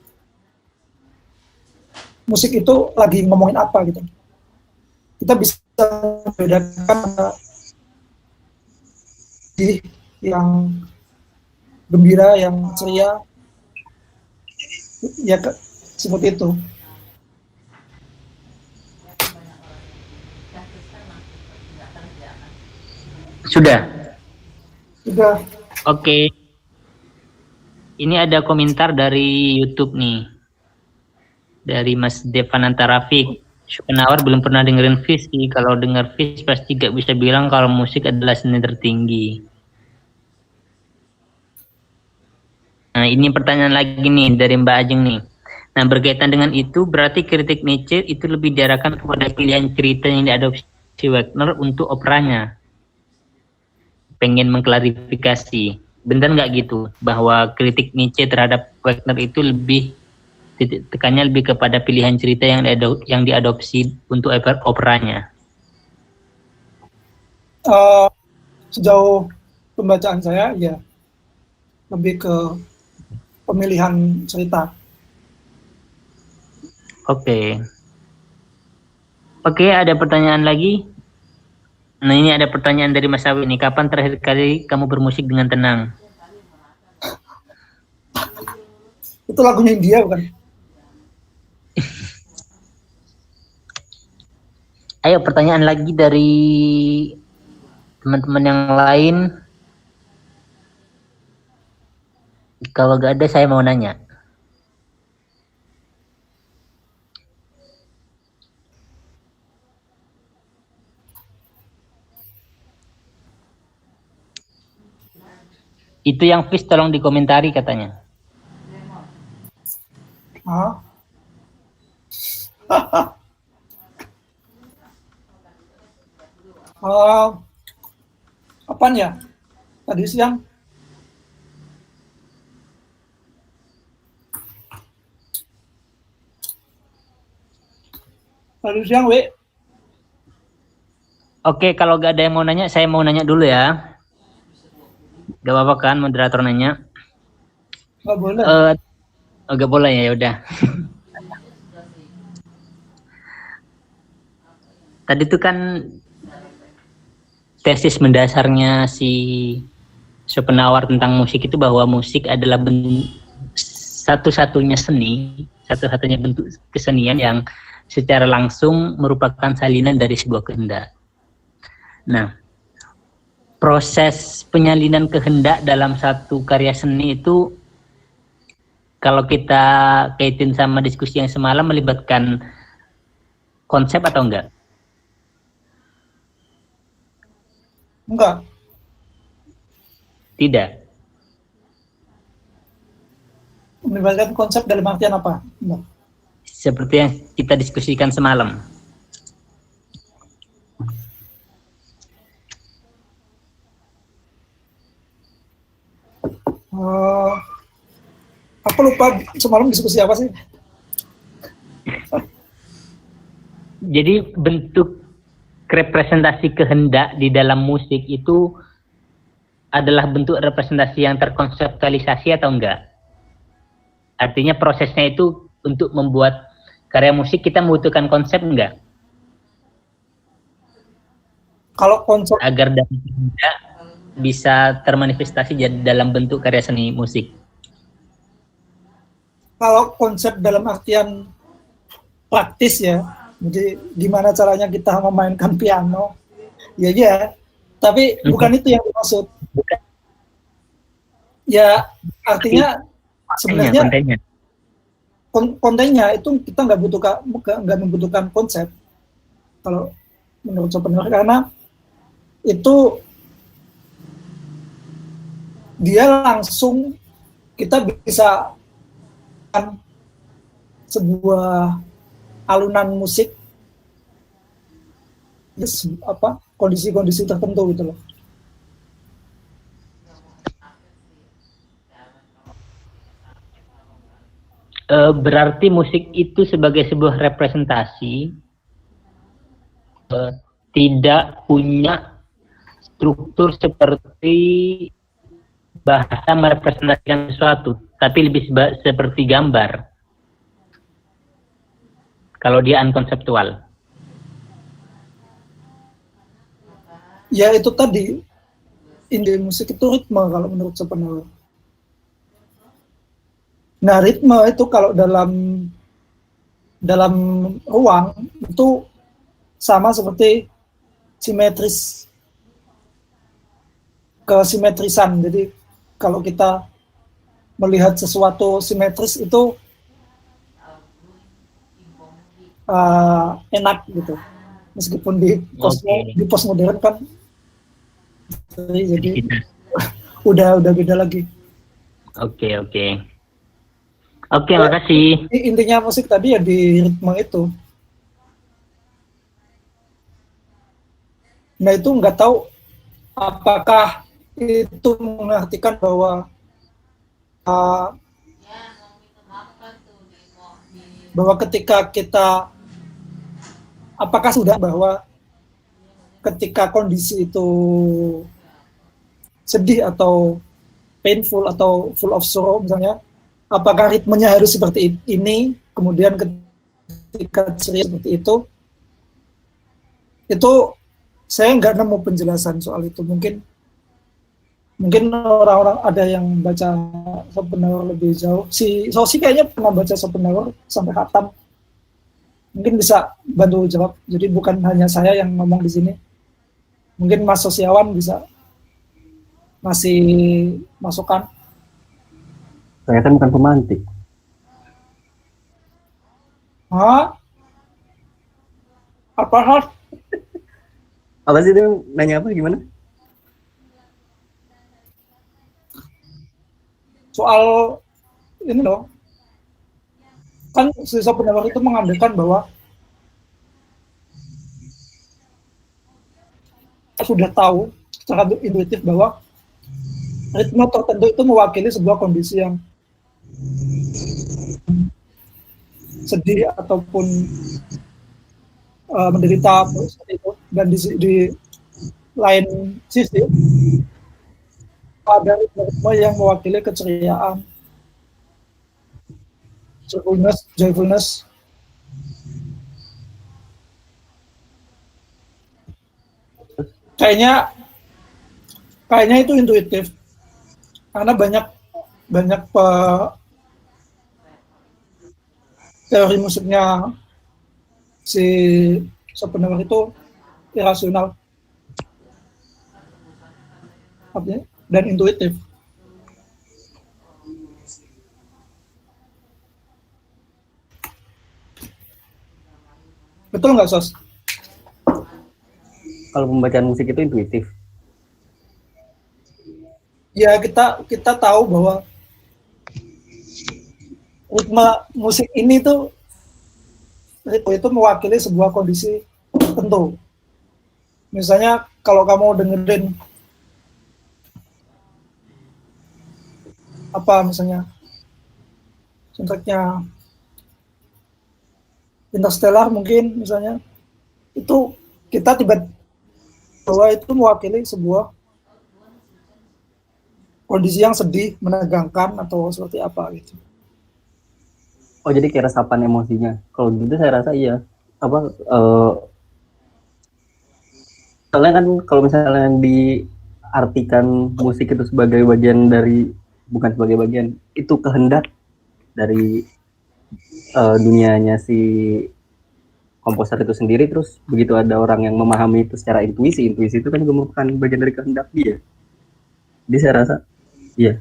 C: musik itu lagi ngomongin apa gitu. Kita bisa membedakan di yang gembira, yang ceria, ya seperti itu.
B: Sudah.
C: Sudah.
B: Oke. Ini ada komentar dari YouTube nih. Dari Mas Devananta Rafiq. Schopenhauer belum pernah dengerin Fish sih. Kalau denger Fish pasti gak bisa bilang kalau musik adalah seni tertinggi. Nah, ini pertanyaan lagi nih dari Mbak Ajeng nih. Nah, berkaitan dengan itu, berarti kritik Nietzsche itu lebih diarahkan kepada pilihan cerita yang diadopsi Wagner untuk operanya. Pengen mengklarifikasi, benar nggak gitu bahwa kritik Nietzsche terhadap Wagner itu lebih tekannya lebih kepada pilihan cerita yang diadopsi untuk operanya?
C: Sejauh pembacaan saya, ya lebih ke pemilihan cerita.
B: Oke, ada pertanyaan lagi. Nah, ini ada pertanyaan dari Mas Awi nih. Kapan terakhir kali kamu bermusik dengan tenang?
C: Itu lagunya India bukan?
B: Ayo pertanyaan lagi dari teman-teman yang lain. Kalau gak ada saya mau nanya. Itu yang Fish tolong dikomentari katanya.
C: Apaan ya? Tadi siang.
B: Oke, kalau gak ada yang mau nanya, saya mau nanya dulu ya. Gak apa-apa kan moderator nanya?
C: Gak boleh.
B: Gak boleh ya, udah. Tadi itu kan tesis mendasarnya si Schopenhauer tentang musik itu bahwa musik adalah satu-satunya bentuk kesenian yang secara langsung merupakan salinan dari sebuah kehendak. Nah, proses penyalinan kehendak dalam satu karya seni itu kalau kita kaitin sama diskusi yang semalam melibatkan konsep atau enggak?
C: Enggak.
B: Tidak.
C: Melibatkan konsep dalam artian apa? Enggak.
B: Seperti yang kita diskusikan semalam.
C: Aku lupa semalam diskusi apa sih?
B: Jadi bentuk representasi kehendak di dalam musik itu adalah bentuk representasi yang terkonseptualisasi atau enggak? Artinya prosesnya itu untuk membuat karya musik kita membutuhkan konsep enggak?
C: Kalau konsep
B: agar dari kehendak bisa termanifestasi dalam bentuk karya seni musik.
C: Kalau konsep dalam artian praktis ya, jadi gimana caranya kita memainkan piano, ya. Tapi bukan itu yang dimaksud. Ya artinya sebenarnya kontennya itu kita nggak membutuhkan konsep. Kalau menurut Schopenhauer, karena itu dia langsung kita bisa sebuah alunan musik kondisi-kondisi tertentu gitu loh.
B: Berarti musik itu sebagai sebuah representasi tidak punya struktur seperti bahasa merepresentasikan sesuatu, tapi lebih seperti gambar. Kalau dia unkonseptual.
C: Ya itu tadi, indie musik itu ritme kalau menurut Schopenhauer. Nah ritme itu kalau dalam ruang itu sama seperti simetris, kesimetrisan. Jadi kalau kita melihat sesuatu simetris itu enak gitu, meskipun di postmodern kan jadi udah beda lagi.
B: Oke, makasih.
C: Intinya musik tadi ya di ritme itu. Nah itu nggak tahu apakah itu mengartikan bahwa ketika kita, apakah sudah bahwa ketika kondisi itu sedih atau painful atau full of sorrow misalnya, apakah ritmenya harus seperti ini, kemudian ketika ceria seperti itu saya nggak nemu penjelasan soal itu. Mungkin orang-orang ada yang baca Schopenhauer lebih jauh. Si Sosi kayaknya pernah baca Schopenhauer sampai khatam. Mungkin bisa bantu jawab. Jadi bukan hanya saya yang ngomong di sini. Mungkin Mas Sosiawan bisa masih masukan.
A: Saya kan bukan pemantik.
C: Hah? Apa?
A: Apa sih itu? Nanya apa gimana?
C: Soal ini loh. Kan si Schopenhauer itu mengambilkan bahwa sudah tahu secara intuitif bahwa ritme tertentu itu mewakili sebuah kondisi yang sedih ataupun menderita seperti itu. Dan di lain sisi ada ritme yang mewakili keceriaan, joyfulness. Kayaknya itu intuitif karena banyak teori musiknya si Schopenhauer itu irasional dan intuitif. Betul nggak, Sos?
A: Kalau pembacaan musik itu intuitif.
C: Ya kita tahu bahwa ritme musik ini tuh itu mewakili sebuah kondisi tertentu. Misalnya kalau kamu dengerin misalnya soundtracknya Interstellar mungkin misalnya, itu kita tiba-tiba bahwa itu mewakili sebuah kondisi yang sedih, menegangkan atau seperti apa gitu.
A: Oh jadi kayak resapan emosinya. Kalau gitu saya rasa iya. Soalnya kan kalau misalnya diartikan musik itu sebagai bagian dari, bukan sebagai bagian, itu kehendak dari dunianya si komposer itu sendiri, terus begitu ada orang yang memahami itu secara intuisi itu kan juga merupakan bagian dari kehendak dia. Jadi saya rasa iya.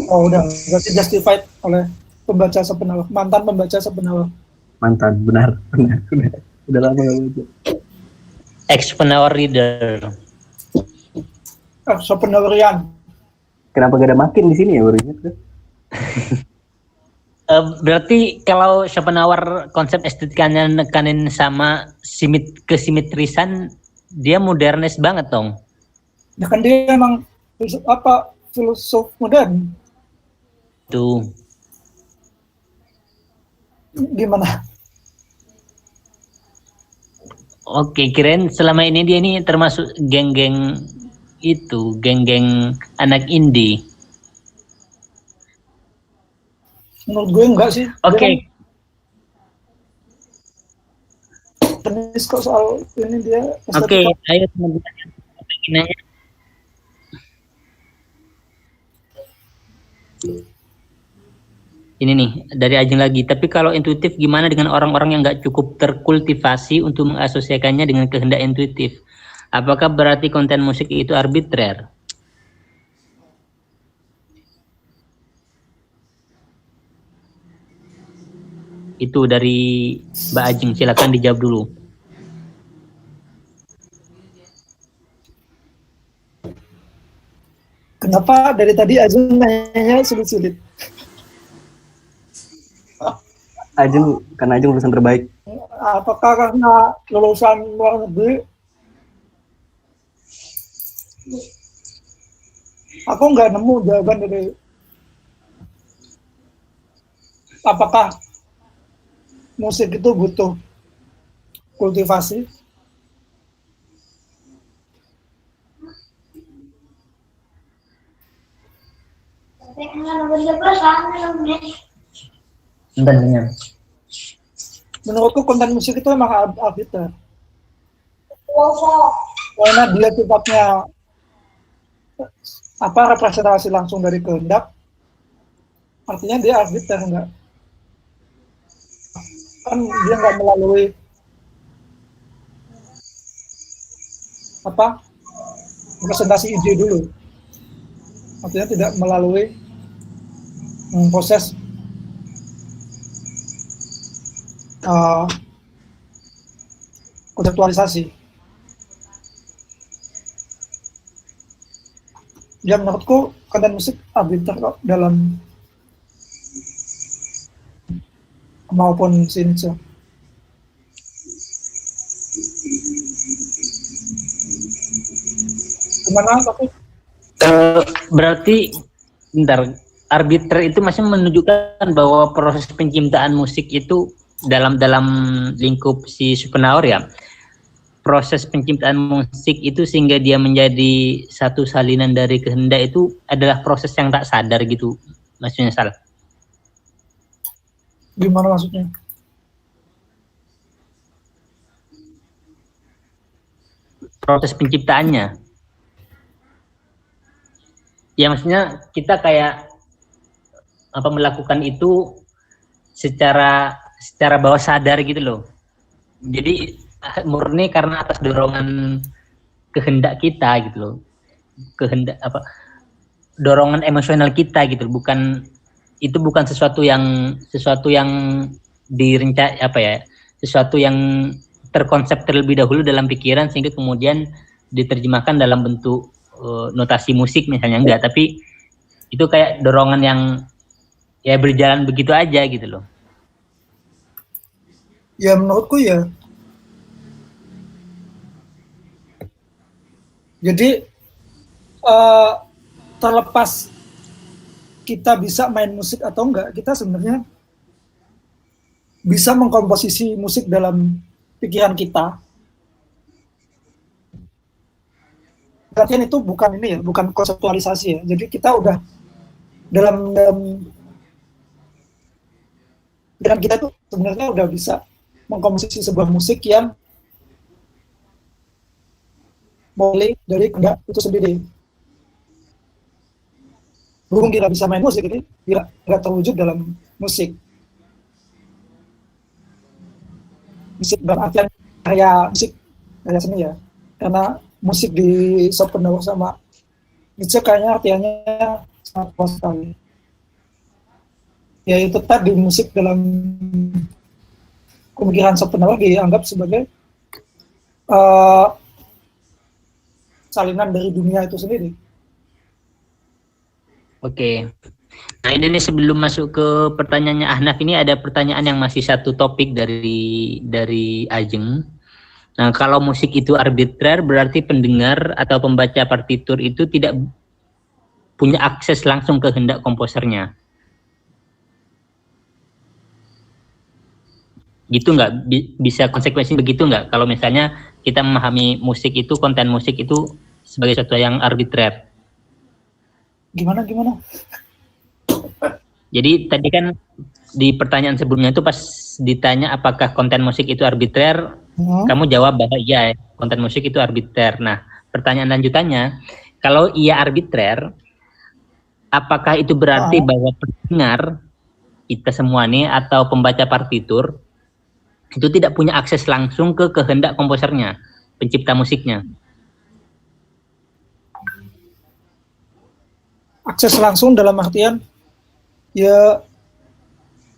C: Oh udah, berarti justified oleh pembaca Schopenhauer, mantan pembaca Schopenhauer.
A: Mantan, benar. Udah lama gak baca.
B: Ex-Schopenhauer reader.
C: Schopenhauerian.
A: Kenapa gak ada makin di sini ya, baru ingat kan?
B: Berarti kalau Schopenhauer konsep estetikanya nekanin sama kesimetrisan, dia modernis banget dong.
C: Ya kan dia emang filosof modern.
B: Tuh.
C: Gimana?
B: Oke, kirain selama ini dia ini termasuk geng-geng itu, geng-geng anak indie.
C: Menurut gue enggak sih.
B: Oke.
C: Dia kan tenis kok soal ini dia
B: Oke,
C: estetika.
B: ayo teman-teman nanya. Ini nih dari Ajeng lagi. Tapi kalau intuitif gimana dengan orang-orang yang nggak cukup terkultivasi untuk mengasosiasikannya dengan kehendak intuitif? Apakah berarti konten musik itu arbitrer? Itu dari Mbak Ajeng. Silakan dijawab dulu.
C: Kenapa dari tadi Ajeng nanya sulit-sulit?
A: Karena Ajeng lulusan terbaik.
C: Apakah karena lulusan luar negeri? Aku nggak nemu jawaban dari apakah musik itu butuh kultivasi. Menurutku konten musik itu memang arbiter. Karena dia sifatnya representasi langsung dari kehendak, artinya dia arbiter, enggak kan dia nggak melalui representasi ide dulu, artinya tidak melalui proses konseptualisasi. Ya menurutku konten musik arbiter kok dalam maupun sinse. Gimana tapi?
B: Berarti bentar, arbiter itu masih menunjukkan bahwa proses penciptaan musik itu dalam lingkup si Schopenhauer ya, proses penciptaan musik itu sehingga dia menjadi satu salinan dari kehendak itu adalah proses yang tak sadar gitu, maksudnya salah?
C: Gimana maksudnya?
B: Proses penciptaannya. Ya maksudnya kita kayak melakukan itu secara bawah sadar gitu loh. Jadi murni karena atas dorongan kehendak kita gitu loh. Kehendak dorongan emosional kita gitu. Itu bukan sesuatu yang sesuatu yang terkonsep terlebih dahulu dalam pikiran sehingga kemudian diterjemahkan dalam bentuk notasi musik misalnya, enggak, tapi itu kayak dorongan yang ya berjalan begitu aja gitu loh.
C: Ya menurutku ya. Jadi terlepas kita bisa main musik atau enggak, kita sebenarnya bisa mengkomposisi musik dalam pikiran kita. Latihan itu bukan ini ya, bukan konseptualisasi ya. Jadi kita udah dalam pikiran kita tuh sebenarnya udah bisa mengkomposisi sebuah musik yang mulai dari kehendak itu sendiri. Berhubung kita bisa main musik ini, tidak terwujud dalam musik. Musik berarti karya seni ya. Karena musik di Schopenhauer sama Nietzsche kayaknya artinya sangat luas sekali. Ya itu tadi musik dalam pemikiran Schopenhauer dianggap sebagai salinan dari dunia itu sendiri.
B: Oke. Nah ini nih sebelum masuk ke pertanyaannya Ahnaf, ini ada pertanyaan yang masih satu topik dari Ajeng. Nah kalau musik itu arbitrer berarti pendengar atau pembaca partitur itu tidak punya akses langsung ke kehendak komposernya. Gitu nggak? Bisa konsekuensi begitu nggak? Kalau misalnya kita memahami musik itu, konten musik itu sebagai sesuatu yang arbitrer.
C: Gimana?
B: Jadi tadi kan di pertanyaan sebelumnya itu pas ditanya apakah konten musik itu arbitrer, kamu jawab bahwa iya, konten musik itu arbitrer. Nah, pertanyaan lanjutannya, kalau iya arbitrer, apakah itu berarti bahwa pendengar kita semua nih atau pembaca partitur itu tidak punya akses langsung ke kehendak komposernya, pencipta musiknya?
C: Akses langsung dalam artian ya,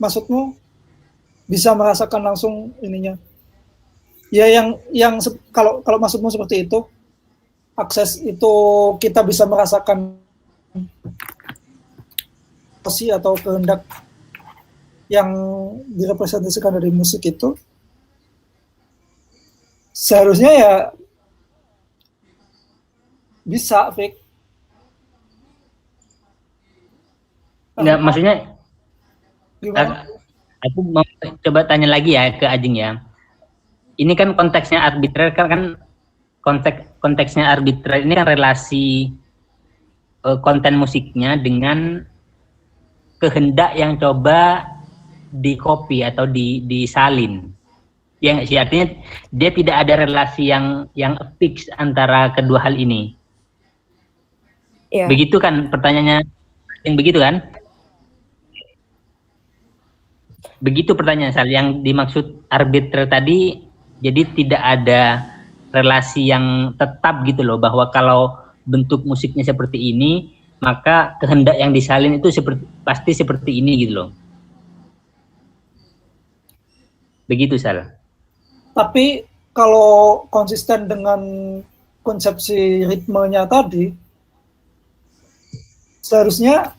C: maksudmu bisa merasakan langsung ininya. Ya kalau maksudmu seperti itu, akses itu kita bisa merasakan posisi atau kehendak yang direpresentasikan dari musik itu, seharusnya ya bisa, Fik.
B: Enggak, maksudnya
C: Gimana?
B: aku mau coba tanya lagi ya ke Ajeng ya. Ini kan konteksnya arbitrer, kan konteksnya arbitrer ini kan relasi konten musiknya dengan kehendak yang coba di-copy atau disalin. Yang sih artinya dia tidak ada relasi yang fix antara kedua hal ini.
D: Iya.
B: Begitu kan pertanyaannya, yang begitu kan? Begitu pertanyaan Sal, yang dimaksud arbitrer tadi, jadi tidak ada relasi yang tetap gitu loh, bahwa kalau bentuk musiknya seperti ini, maka kehendak yang disalin itu pasti seperti ini gitu loh. Begitu Sal.
C: Tapi kalau konsisten dengan konsepsi ritmenya tadi, seharusnya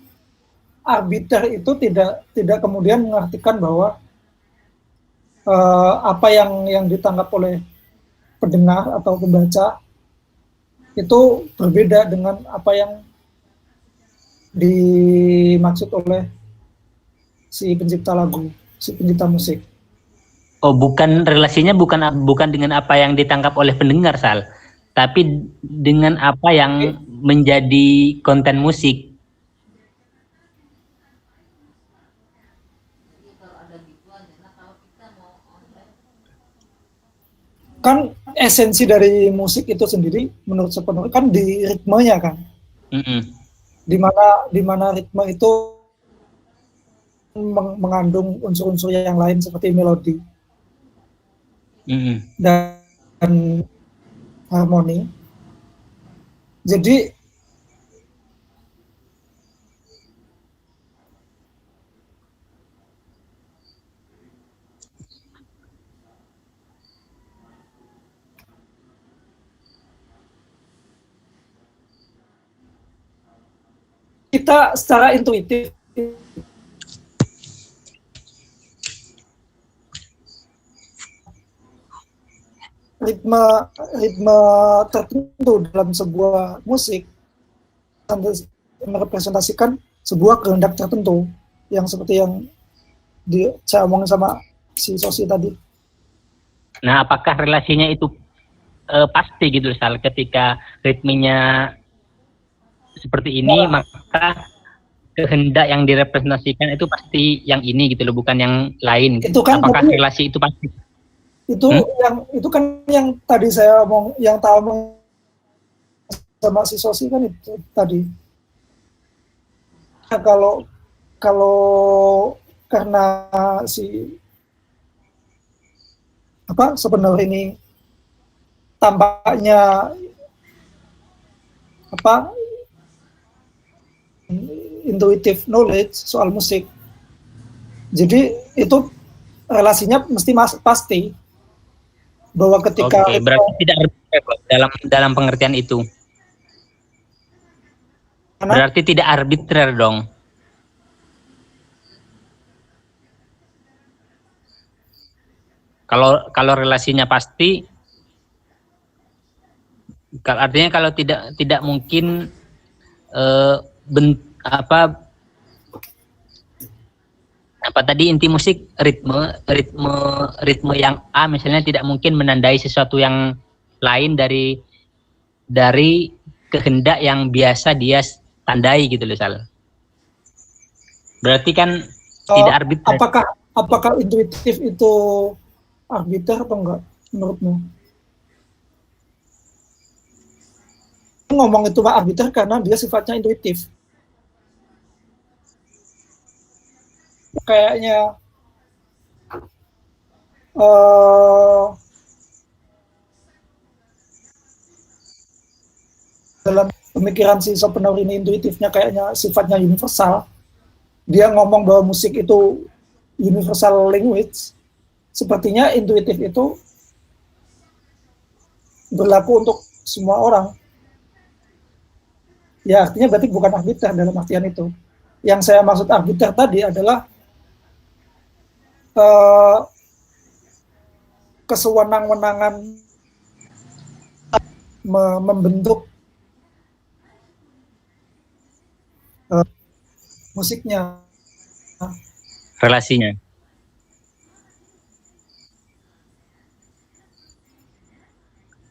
C: arbiter itu tidak kemudian mengartikan bahwa apa yang ditangkap oleh pendengar atau pembaca itu berbeda dengan apa yang dimaksud oleh si pencipta lagu, si pencipta musik.
B: Oh, bukan, relasinya bukan dengan apa yang ditangkap oleh pendengar Sal, tapi dengan apa yang menjadi konten musik.
C: Kan esensi dari musik itu sendiri menurut sepenuhnya kan di ritmenya kan. Di mana ritme itu mengandung unsur-unsur yang lain seperti melodi dan harmoni. Jadi kita secara intuitif ritme tertentu dalam sebuah musik merepresentasikan sebuah kehendak tertentu yang seperti yang saya omongin sama si Sosi tadi.
B: Nah, apakah relasinya itu pasti gitu Sal, ketika ritmenya seperti ini, maka kehendak yang direpresentasikan itu pasti yang ini gitu loh, bukan yang lain.
C: Itu kan
B: apakah relasi itu pasti?
C: Itu kan yang tadi saya omong, yang tahu sama si Sosi kan itu tadi. Nah, kalau karena si sebenarnya ini tampaknya intuitive knowledge soal musik, jadi itu relasinya mesti pasti bahwa ketika
B: berarti tidak arbitrer dalam pengertian itu. Berarti tidak arbitrer dong. Kalau relasinya pasti, artinya kalau tidak mungkin apa tadi inti musik ritme yang A misalnya tidak mungkin menandai sesuatu yang lain dari kehendak yang biasa dia tandai gitu loh Sal. Berarti kan tidak arbiter.
C: Apakah intuitif itu arbiter atau enggak menurutmu? Ngomong itu arbiter karena dia sifatnya intuitif. Kayaknya dalam pemikiran si Schopenhauer ini intuitifnya kayaknya sifatnya universal. Dia ngomong bahwa musik itu universal language. Sepertinya intuitif itu berlaku untuk semua orang. Ya artinya berarti bukan arbiter dalam artian itu. Yang saya maksud arbiter tadi adalah kesewenang-wenangan membentuk musiknya,
B: relasinya.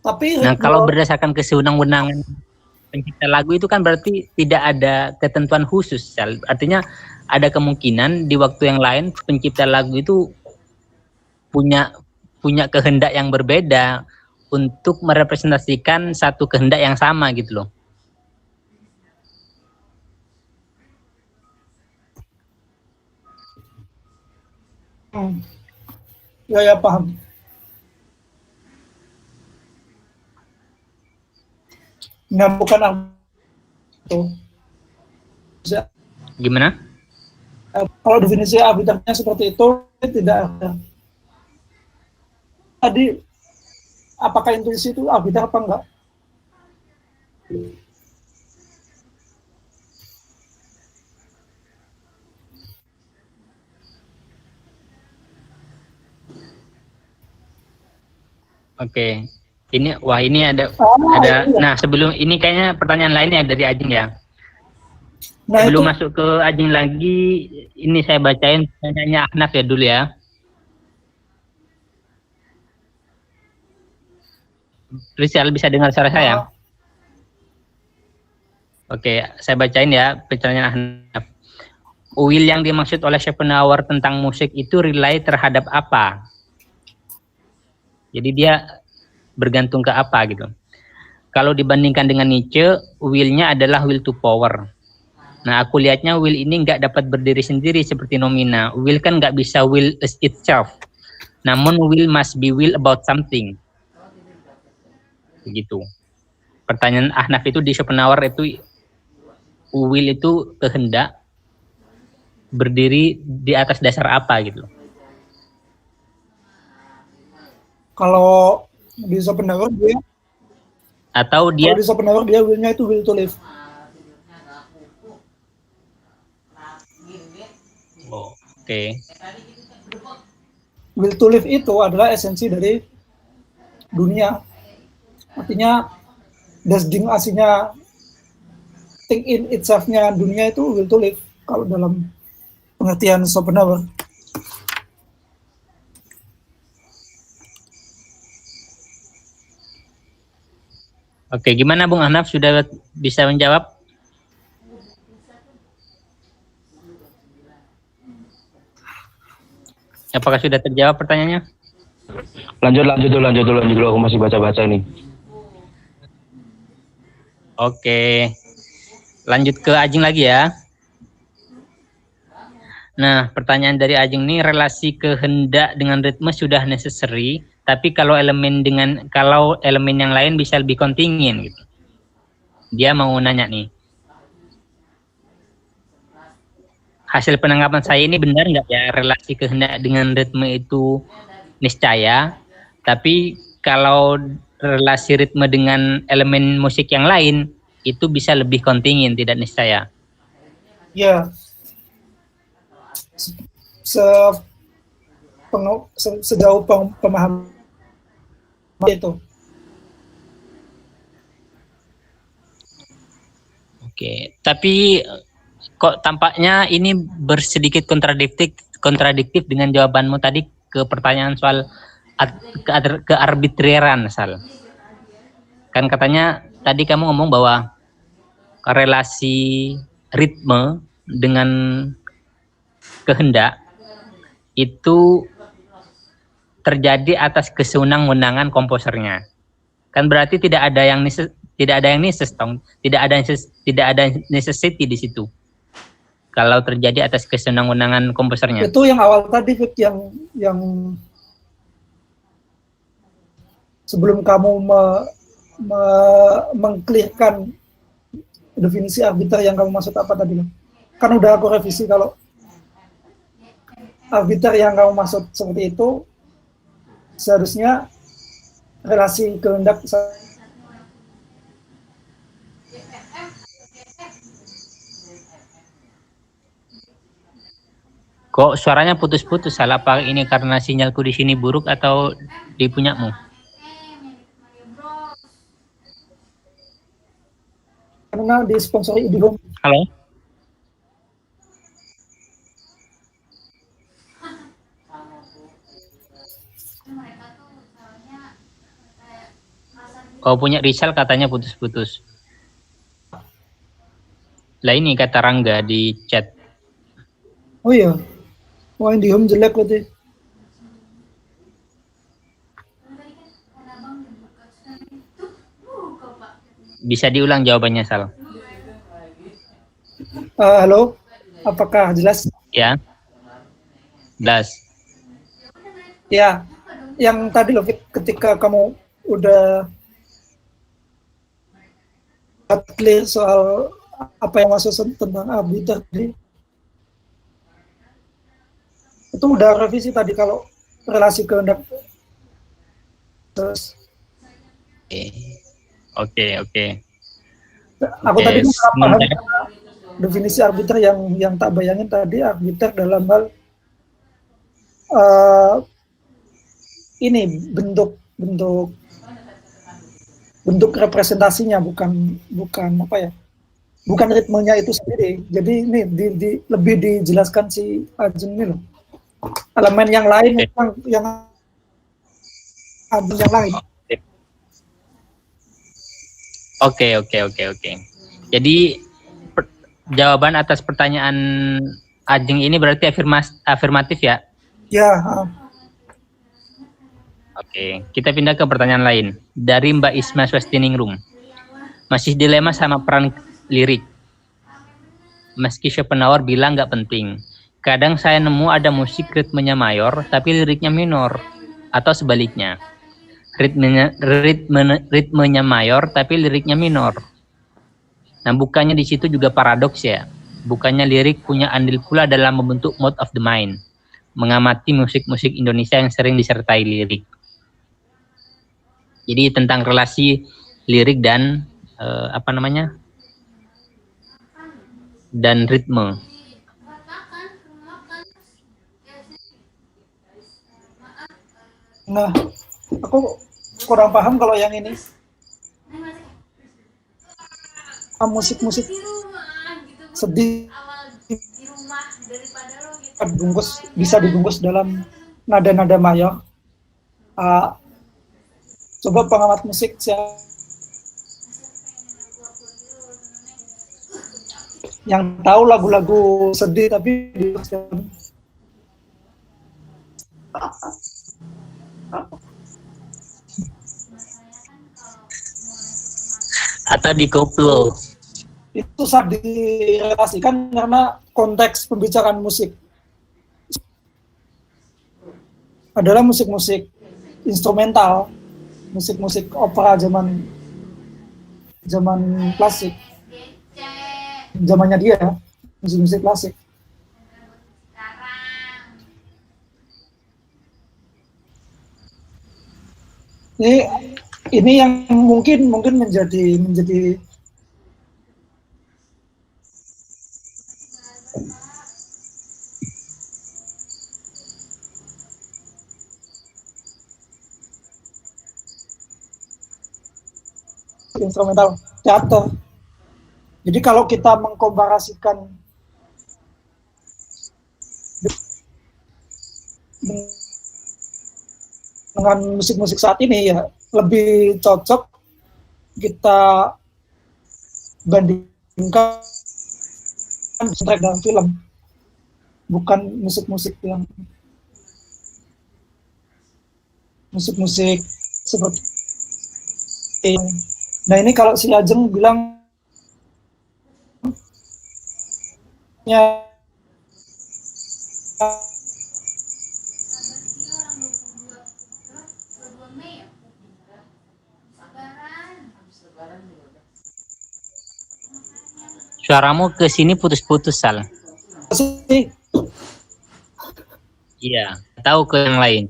C: Tapi
B: nah kalau berdasarkan kesewenang-wenangan pencipta lagu itu kan berarti tidak ada ketentuan khusus. Artinya ada kemungkinan di waktu yang lain pencipta lagu itu punya kehendak yang berbeda untuk merepresentasikan satu kehendak yang sama gitu loh.
C: Ya paham. Nah bukan itu.
B: Gimana?
C: Kalau definisi arbiternya seperti itu tidak ada. Tadi apakah intuisi itu arbiter apa enggak?
B: Oke. Ini ada
C: Iya.
B: Nah, sebelum ini kayaknya pertanyaan lainnya dari Ajeng ya.
C: Nah,
B: sebelum
C: itu,
B: masuk ke Ajeng lagi, ini saya bacain pertanyaannya Ahnaf ya dulu ya. Rizal bisa dengar suara saya? Oke, saya bacain ya pertanyaan Ahnaf. Will yang dimaksud oleh Schopenhauer tentang musik itu relay terhadap apa? Jadi dia bergantung ke apa gitu. Kalau dibandingkan dengan Nietzsche, will-nya adalah will to power. Nah, aku lihatnya will ini nggak dapat berdiri sendiri seperti nomina. Will kan nggak bisa will itself. Namun will must be will about something. Begitu. Pertanyaan Ahnaf itu di Schopenhauer itu will itu kehendak berdiri di atas dasar apa gitu.
C: Kalau di Schopenhauer dia
B: Atau dia
C: kalau di Schopenhauer dia will-nya itu will to live.
B: Oke.
C: Will to live itu adalah esensi dari dunia. Artinya dasding aslinya think in itself-nya dunia itu will to live kalau dalam pengertian Schopenhauer.
B: Oke, gimana Bung Ahnaf, sudah bisa menjawab? Apakah sudah terjawab pertanyaannya?
E: Lanjut dulu, aku masih baca-baca nih.
B: Oke. Lanjut ke Ajeng lagi ya. Nah, pertanyaan dari Ajeng ini, relasi kehendak dengan ritme sudah necessary, tapi kalau elemen yang lain bisa lebih kontingin gitu. Dia mau nanya nih. Hasil penanggapan saya ini benar nggak ya relasi kehendak dengan ritme itu niscaya, tapi kalau relasi ritme dengan elemen musik yang lain itu bisa lebih kontingin, tidak niscaya.
C: Ya, sejauh pemahaman itu.
B: Oke, tapi kok tampaknya ini bersedikit kontradiktif dengan jawabanmu tadi ke pertanyaan soal kearbitrieran, Sal. Kan katanya tadi kamu ngomong bahwa relasi ritme dengan kehendak itu terjadi atas kesewenang-wenangan komposernya. Kan berarti tidak ada yang tidak ada necessity di situ. Kalau terjadi atas kesenang-wenangan komposernya.
C: Itu yang awal tadi, Fit, yang sebelum kamu mengklirkan definisi arbiter yang kamu maksud apa tadi? Kan udah aku revisi kalau arbiter yang kamu maksud seperti itu seharusnya relasi kehendak.
B: Kok suaranya putus-putus, Salah apa ini karena sinyalku di sini buruk atau di punyamu?
C: Karena disponsori IndiHome.
B: Halo? Oh, punya Rizal katanya putus-putus. Lah ini kata Rangga di chat.
C: Oh iya. Wah, IndiHome jelek berarti.
B: Bisa diulang jawabannya, Sal?
C: Halo, apakah jelas?
B: Ya. Das.
C: Ya, yang tadi loh, Fit, ketika kamu udah clear soal apa yang maksud tentang arbiter tadi, itu udah revisi tadi kalau relasi kehendak. Terus
B: Oke.
C: aku
B: Oke,
C: tadi nggak paham
B: sementara-
C: definisi arbiter yang tak bayangin tadi. Arbiter dalam hal ini bentuk representasinya, bukan apa ya, bukan ritmenya itu sendiri. Jadi ini lebih dijelaskan si Ajeng ini loh, elemen yang lain yang lain.
B: Oke. Jadi jawaban atas pertanyaan Ajeng ini berarti afirmatif ya?
C: Ya,
B: Oke, kita pindah ke pertanyaan lain. Dari Mbak Isma Swastiningrum. Masih dilema sama peran lirik. Meski Schopenhauer bilang nggak penting. Kadang saya nemu ada musik ritmenya mayor, tapi liriknya minor. Atau sebaliknya. Ritmenya mayor, tapi liriknya minor. Nah, bukannya di situ juga paradoks ya? Bukannya lirik punya andil pula dalam membentuk mode of the mind. Mengamati musik-musik Indonesia yang sering disertai lirik. Jadi tentang relasi lirik dan dan ritme.
C: nah aku kurang paham kalau yang ini. Musik-musik sedih bisa dibungkus dalam nada-nada mayor. Coba pengamat musik yang tahu lagu-lagu sedih tapi
B: Atau dikoplo.
C: itu sangat direlasikan karena konteks pembicaraan musik adalah musik-musik instrumental, musik-musik opera zaman klasik, zamannya dia, musik-musik klasik. Ini yang mungkin menjadi instrumental teater. Jadi kalau kita mengkomparasikan dengan musik-musik saat ini ya lebih cocok kita bandingkan soundtrack dalam film, bukan musik-musik seperti ini. Nah ini kalau si Ajeng bilang ya
B: Suaramu ke sini putus-putus, Sal.
C: sih,
B: Iya, tahu ke yang lain.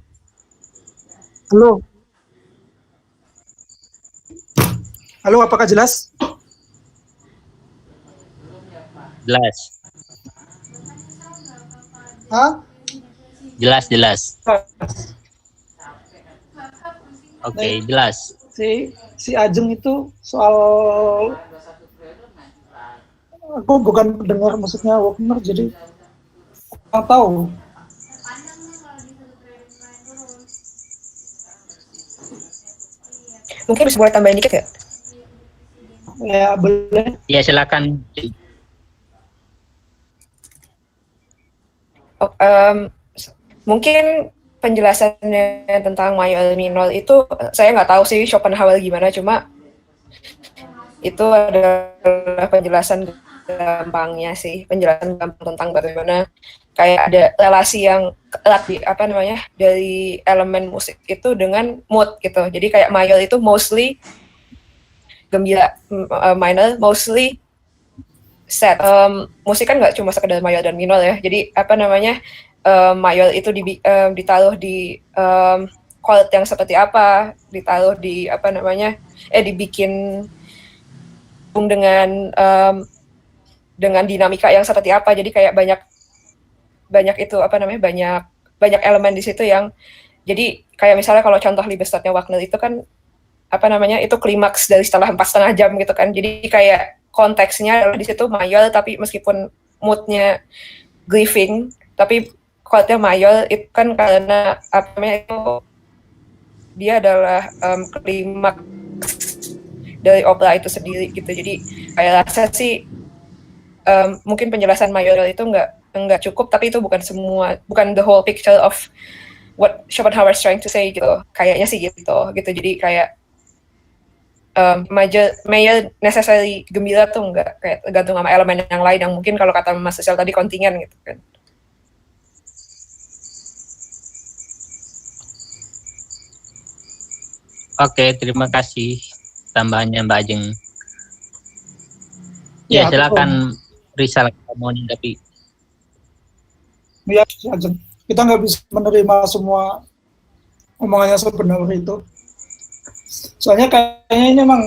C: halo, apakah jelas?
B: Jelas.
C: Hah?
B: Jelas. Oke, jelas.
C: Si Ajeng itu soal, aku bukan pendengar musiknya Wagner, jadi kurang tahu.
D: Mungkin bisa boleh tambahin dikit nggak?
C: Ya boleh.
B: Ya, silakan.
D: Oh, mungkin penjelasannya tentang Mayol Minol itu saya nggak tahu sih Schopenhauer gimana, cuma itu adalah penjelasan gampangnya sih, penjelasan gampang tentang bagaimana kayak ada relasi yang erat dari elemen musik itu dengan mood gitu. Jadi kayak Mayol itu mostly gembira, minor mostly sad. Musik kan nggak cuma sekedar Mayol dan minor ya. Jadi Mayol itu ditaruh di chord yang seperti apa, ditaruh di dibikin dengan dinamika yang seperti apa. Jadi kayak banyak elemen di situ yang jadi kayak misalnya kalau contoh Liebestadtnya Wagner itu kan itu klimaks dari setelah 4,5 jam gitu kan. Jadi kayak konteksnya adalah di situ mayor, tapi meskipun moodnya grieving, tapi chordnya mayor itu kan karena itu dia adalah klimaks dari opera itu sendiri gitu. Jadi kayak rasa sih mungkin penjelasan mayoral itu nggak cukup, tapi itu bukan the whole picture of what Schopenhauer is trying to say gitu. Kayaknya sih gitu. Jadi kayak Mayor necessarily gembira tuh nggak, kayak tergantung sama elemen yang lain yang mungkin kalau kata Mas Cecil tadi kontingen gitu kan.
B: Oke, terima kasih tambahannya Mbak Ajeng. Ya, silakan Rizal mau tapi
C: Ya, Ajeng. Kita nggak bisa menerima semua omongannya sebenarnya itu. Soalnya kayaknya ini memang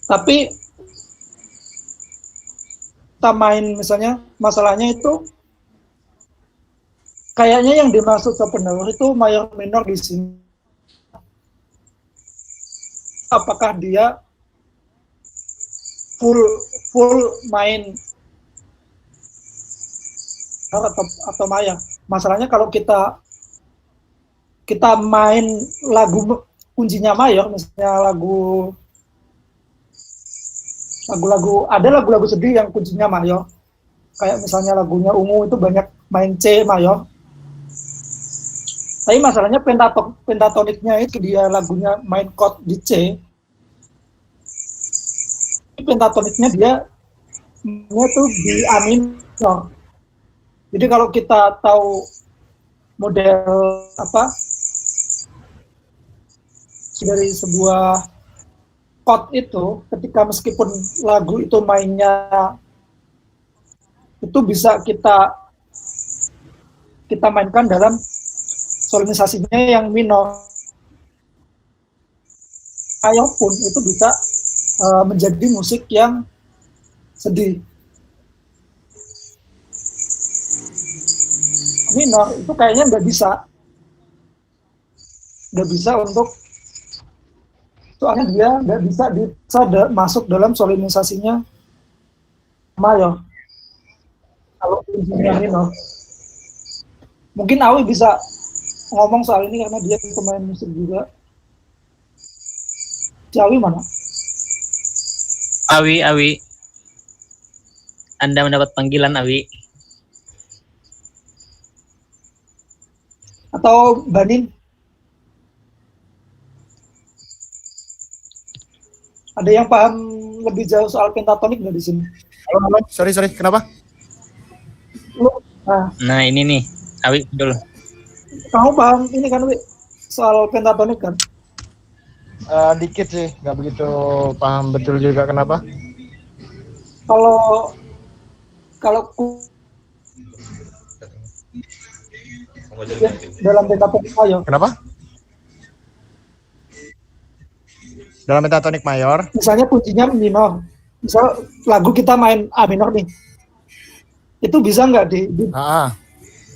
C: tapi kita main misalnya masalahnya itu kayaknya yang dimaksud Schopenhauer itu mayor minor di sini. Apakah dia full main atau mayor? Masalahnya kalau kita main lagu kuncinya mayor, misalnya ada lagu-lagu sedih yang kuncinya mayor, kayak misalnya lagunya Ungu itu banyak main C mayor. Tapi masalahnya pentatoniknya itu dia lagunya main chord di C. Pentatoniknya dia itu di A minor. Jadi kalau kita tahu model dari sebuah chord itu, ketika meskipun lagu itu mainnya itu bisa kita mainkan dalam solenisasinya yang minor. Ayo pun itu bisa menjadi musik yang sedih. Minor itu kayaknya nggak bisa untuk soalnya dia nggak bisa masuk dalam solenisasinya mayor. Kalau kuncinya minor, mungkin Awi bisa ngomong soal ini karena dia pemain musik juga. Si Awi mana?
B: Awi, Awi. Anda mendapat panggilan, Awi.
C: Atau Banin? Ada yang paham lebih jauh soal pentatonik nggak di sini?
F: Halo, sorry, kenapa?
B: Nah, ini nih, Awi dulu.
C: Kamu paham ini kan, Wi? Soal pentatonik kan?
F: Dikit sih, nggak begitu paham betul juga kenapa.
C: Kalau ya, dalam pentatonik mayor,
F: Kenapa? Dalam pentatonik mayor,
C: misalnya kuncinya minor, misal lagu kita main A minor nih, itu bisa nggak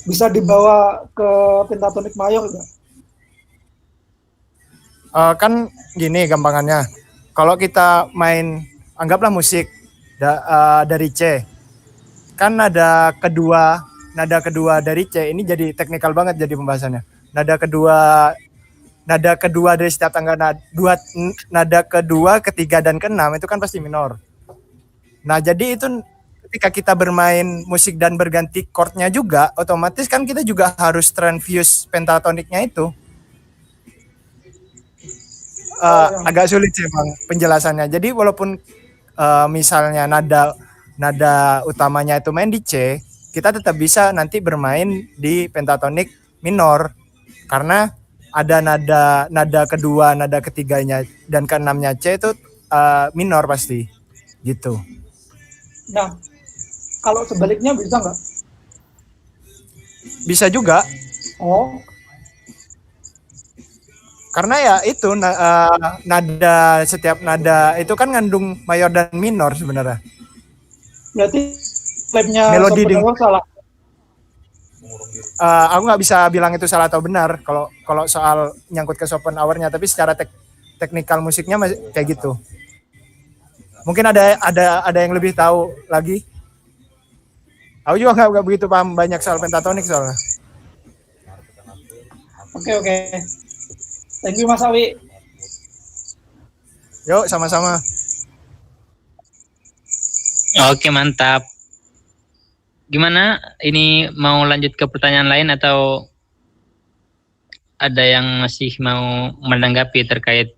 C: bisa dibawa ke pentatonik mayor nggak?
F: kan gini gampangannya. Kalau kita main, anggaplah musik dari C, kan nada kedua dari C ini jadi teknikal banget jadi pembahasannya. Nada kedua dari setiap tangga nada kedua, ketiga dan keenam itu kan pasti minor. Nah, jadi itu ketika kita bermain musik dan berganti chordnya juga, otomatis kan kita juga harus transfuse pentatoniknya itu. Agak sulit sih bang penjelasannya. Jadi walaupun misalnya nada utamanya itu main di C, kita tetap bisa nanti bermain di pentatonik minor karena ada nada kedua, nada ketiganya dan keenamnya C itu minor pasti gitu.
C: Nah, kalau sebaliknya bisa nggak?
F: Bisa juga.
C: Oh,
F: karena ya itu setiap nada itu kan ngandung mayor dan minor sebenarnya.
C: berarti labnya
F: Melodi
C: Schopenhauer salah.
F: Aku nggak bisa bilang itu salah atau benar kalau soal nyangkut ke Schopenhauer-nya, tapi secara teknikal musiknya kayak gitu. Mungkin ada yang lebih tahu lagi. Aku juga nggak begitu paham banyak soal pentatonik soalnya.
C: Oke. Thank you Mas Awi.
F: Yuk, sama-sama.
B: Oke, mantap. Gimana? Ini mau lanjut ke pertanyaan lain atau ada yang masih mau menanggapi terkait?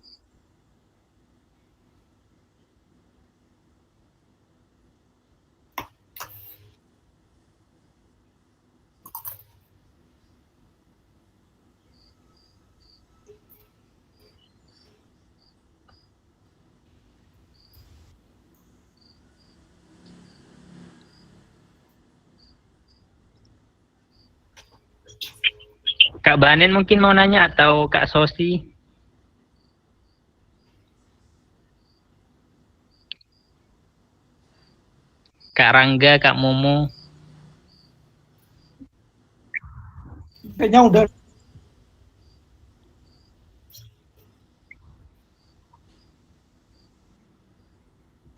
B: Kak Banin mungkin mau nanya atau Kak Sosi? Kak Rangga, Kak Momo?
C: Kayaknya udah.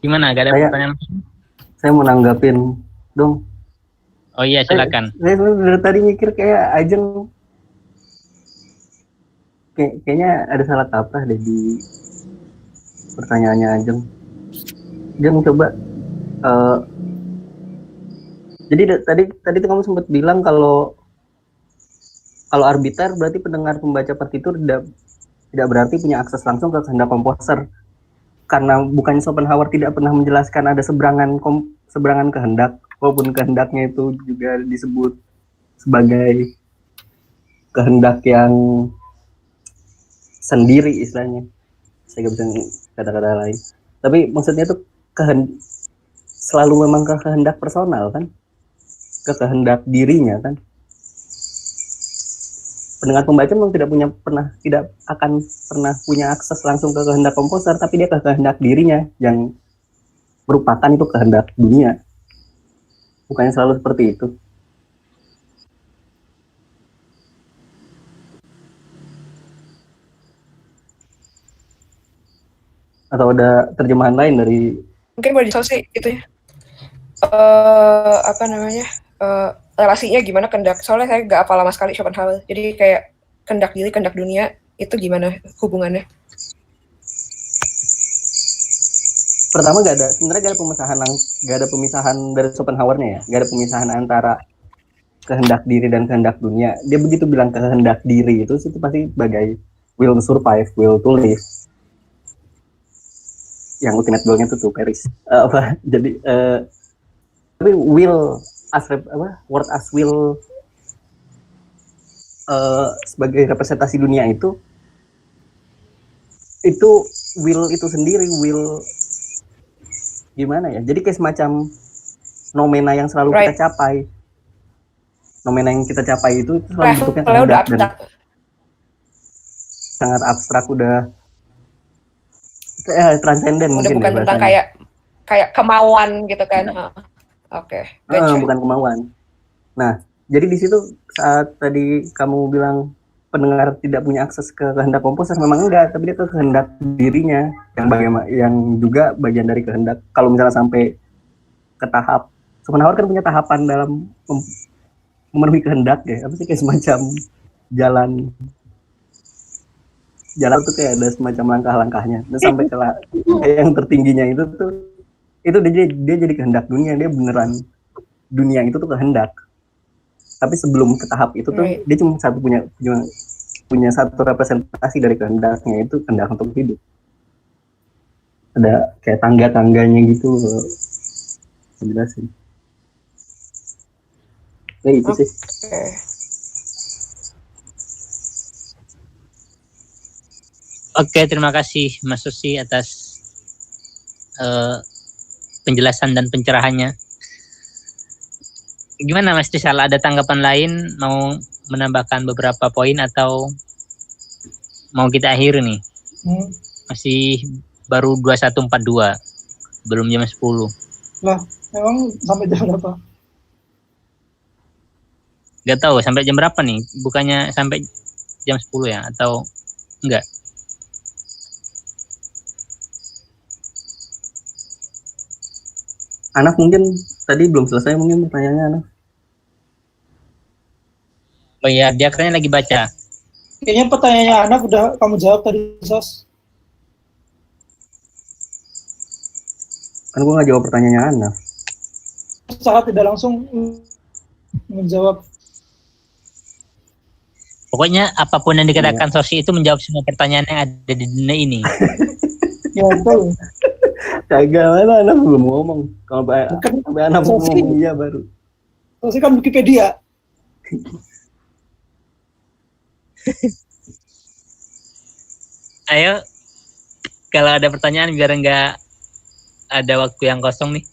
B: Gimana? Gak ada pertanyaan?
A: Saya mau nanggapin dong.
B: Oh iya, silakan.
A: Saya dari tadi mikir kayak Ajeng kayaknya ada salah kaprah deh di pertanyaannya Ajeng. Ajeng coba jadi tadi tuh kamu sempat bilang kalau arbiter berarti pendengar pembaca partitur tidak berarti punya akses langsung ke kehendak komposer, karena bukannya Schopenhauer tidak pernah menjelaskan ada seberangan kehendak, walaupun kehendaknya itu juga disebut sebagai kehendak yang sendiri istilahnya, saya nggak bisa kata-kata lain, tapi maksudnya itu selalu memang ke kehendak personal kan, ke kehendak dirinya kan. Pendengar pembaca memang tidak akan pernah punya akses langsung ke kehendak komposer, tapi dia ke kehendak dirinya yang merupakan itu kehendak dunia. Bukannya selalu seperti itu? Atau ada terjemahan lain dari
D: Mungkin boleh disolusi itu ya. Apa namanya? Relasinya gimana kehendak? Soalnya saya nggak hafal lama sekali Schopenhauer. Jadi kayak kehendak diri, kehendak dunia itu gimana hubungannya?
A: pertama sebenarnya gak ada pemisahan dari Schopenhauer-nya ya, gak ada pemisahan antara kehendak diri dan kehendak dunia. Dia begitu bilang kehendak diri itu pasti sebagai will to survive, will to live. Yang ultimate goal-nya itu tuh Paris. Jadi tapi will word as will sebagai representasi dunia itu will itu sendiri, will gimana ya? Jadi kayak semacam nomena yang selalu kita capai. Nomena yang kita capai itu selalu bentuknya kehendak dan sangat abstrak, udah transenden
D: udah
A: mungkin
D: bukan
A: ya
D: tentang kayak kemauan gitu kan. Oke.
A: Bukan kemauan. Nah, jadi di situ saat tadi kamu bilang pendengar tidak punya akses ke kehendak komposer, memang enggak, tapi dia ke kehendak dirinya yang juga bagian dari kehendak. Kalau misalnya sampai ke tahap Schopenhauer kan punya tahapan dalam memenuhi kehendak ya, apa sih, kayak semacam jalan tuh kayak ada semacam langkah-langkahnya. Dan sampai ke yang tertingginya itu dia jadi kehendak dunia, dia beneran dunia itu tuh kehendak. Tapi sebelum ke tahap itu tuh dia cuma punya satu representasi dari kehendaknya, itu kehendak untuk hidup. Ada kayak tangga-tangganya gitu, jelasin. Ya itu sih.
B: Oke, terima kasih Mas Susi atas penjelasan dan pencerahannya. Gimana Mas Rizal, ada tanggapan lain, mau menambahkan beberapa poin atau mau kita akhiri nih? Masih baru 21.42, belum jam 10.
C: Lah, memang sampai jam berapa?
B: Gak tahu sampai jam berapa nih, bukannya sampai jam 10 ya, atau enggak?
A: Anak mungkin tadi belum selesai mungkin pertanyaannya, Anak.
B: Oh iya, dia katanya lagi baca.
C: Kayaknya pertanyaannya Anak udah kamu jawab tadi, Sos.
A: Kan gue nggak jawab pertanyaannya Anak.
C: Secara tidak langsung menjawab.
B: Pokoknya apapun yang dikatakan Sosi itu menjawab semua pertanyaan yang ada di dunia ini.
C: Ya betul.
A: Kagak, mana Anak belum ngomong. Kalau sampai Anak belum ngomong iya baru.
C: Sosi kan Wikipedia.
B: Ayo, kalau ada pertanyaan biar nggak ada waktu yang kosong nih.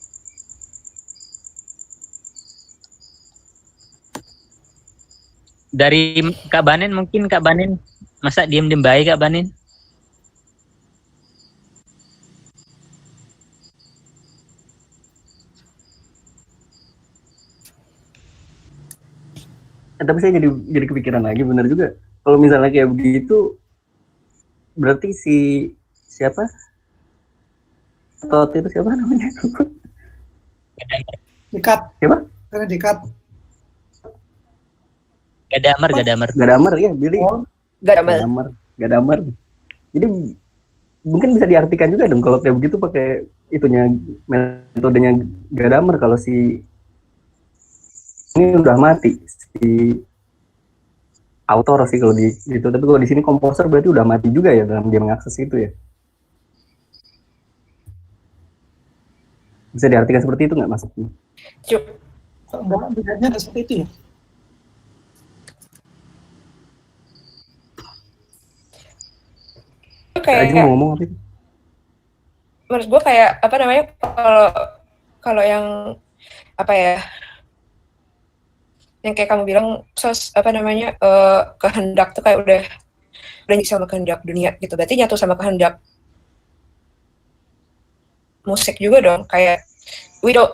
B: Dari Kak Banen mungkin, Kak Banen, masa diem-diem baik Kak Banen?
A: Tapi saya jadi kepikiran lagi, benar juga. Kalau misalnya kayak begitu, berarti siapa? Tot itu siapa namanya?
C: Dekat.
A: Siapa?
C: Karena dekat.
B: Gadamer
A: ya, Billy.
C: Oh.
A: Gadamer. Jadi mungkin bisa diartikan juga dong kalau kayak begitu pakai itunya, metodenya Gadamer. Kalau si ini udah mati si autor sih kalau di itu, tapi kalau di sini komposer berarti udah mati juga ya dalam dia mengakses itu ya. Bisa diartikan seperti itu nggak maksudnya?
C: Enggak, bedanya ada seperti itu ya.
D: Kayak
A: mau ngomong apa itu?
D: Menurut gue kayak apa namanya, kalau yang apa ya, yang kayak kamu bilang apa namanya, kehendak tuh kayak udah sama kehendak dunia gitu, berarti nyatu sama kehendak musik juga dong. Kayak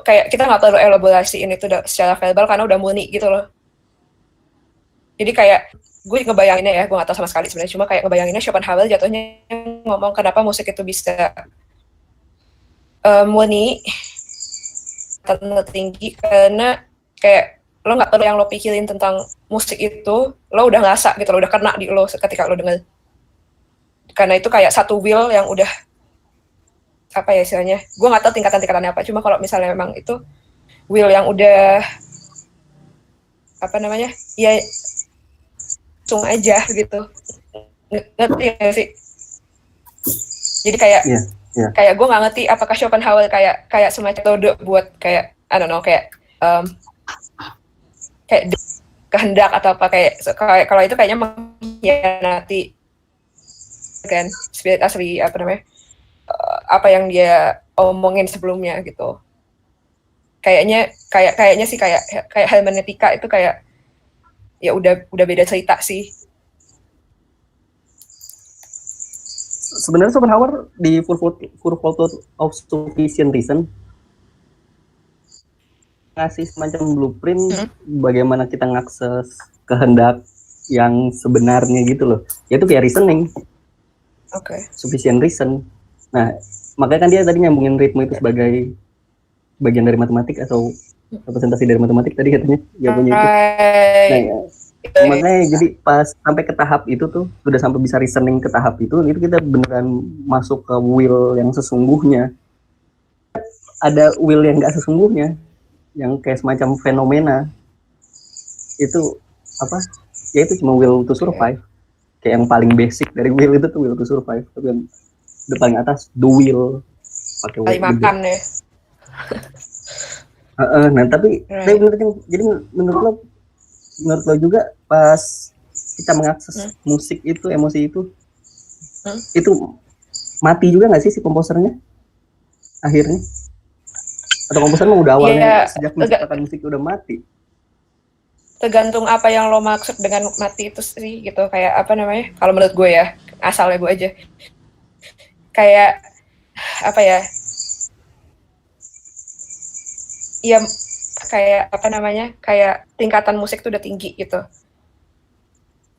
D: kayak kita nggak perlu elaborasiin itu secara verbal karena udah murni gitu loh. Jadi kayak gue ngebayanginnya ya, gue gak tahu sama sekali sebenarnya, cuma kayak ngebayanginnya Schopenhauer jatuhnya ngomong kenapa musik itu bisa murni terlalu tinggi, karena kayak lo nggak perlu yang lo pikirin tentang musik itu, lo udah ngerasa gitu, lo udah kena di lo ketika lo denger, karena itu kayak satu will yang udah apa ya istilahnya, gue nggak tahu tingkatan-tingkatannya apa, cuma kalau misalnya memang itu will yang udah apa namanya ya langsung aja gitu, ngerti gak sih? Jadi kayak kayak gue nggak ngerti apakah Schopenhauer kayak semacam metode buat kayak I don't know kayak kayak kehendak atau apa, kayak kalau itu kayaknya mengkhianati kan spirit asli apa namanya apa yang dia omongin sebelumnya gitu. Kayaknya sih kayak hermeneutika itu kayak ya udah beda cerita sih.
A: Sebenarnya Schopenhauer di Full Photo of Sufficient Reason ngasih semacam blueprint bagaimana kita ngakses kehendak yang sebenarnya gitu loh. Yaitu kayak reasoning. Sufficient reason. Nah, makanya kan dia tadi nyambungin ritme itu sebagai bagian dari matematik atau representasi dari matematik tadi katanya jawabannya itu. Nah, ya. Makanya jadi pas sampai ke tahap itu tuh udah sampai bisa reasoning ke tahap itu kita beneran masuk ke will yang sesungguhnya. Ada will yang nggak sesungguhnya, yang kayak semacam fenomena itu apa? Ya itu cuma will to survive. Kayak yang paling basic dari will itu tuh will to survive. Tapi yang di paling atas the will pakai will
D: makan ya.
A: Nah tapi jadi menurut lo juga pas kita mengakses musik itu, emosi itu mati juga nggak sih si komposernya akhirnya? Atau komposer mah udah awalnya sejak menciptakan musik udah mati?
D: Tergantung apa yang lo maksud dengan mati itu sih gitu, kayak apa namanya? Kalau menurut gue ya, asalnya gue aja kayak apa ya? Ya kayak apa namanya, kayak tingkatan musik tuh udah tinggi gitu,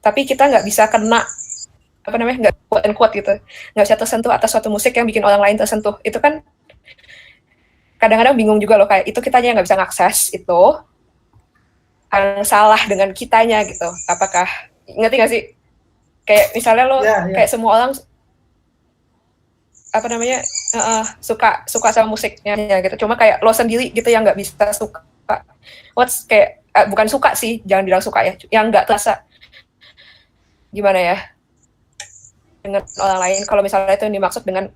D: tapi kita nggak bisa kena apa namanya, nggak quote gitu, nggak bisa tersentuh atas suatu musik yang bikin orang lain tersentuh. Itu kan kadang-kadang bingung juga loh, kayak itu kitanya nggak bisa ngakses itu, yang salah dengan kitanya gitu. Apakah ngerti nggak sih? Kayak misalnya lo kayak semua orang apa namanya suka sama musiknya gitu, cuma kayak lo sendiri gitu yang nggak bisa suka. Kayak bukan suka sih, jangan bilang suka ya, yang nggak terasa gimana ya dengan orang lain. Kalau misalnya itu yang dimaksud dengan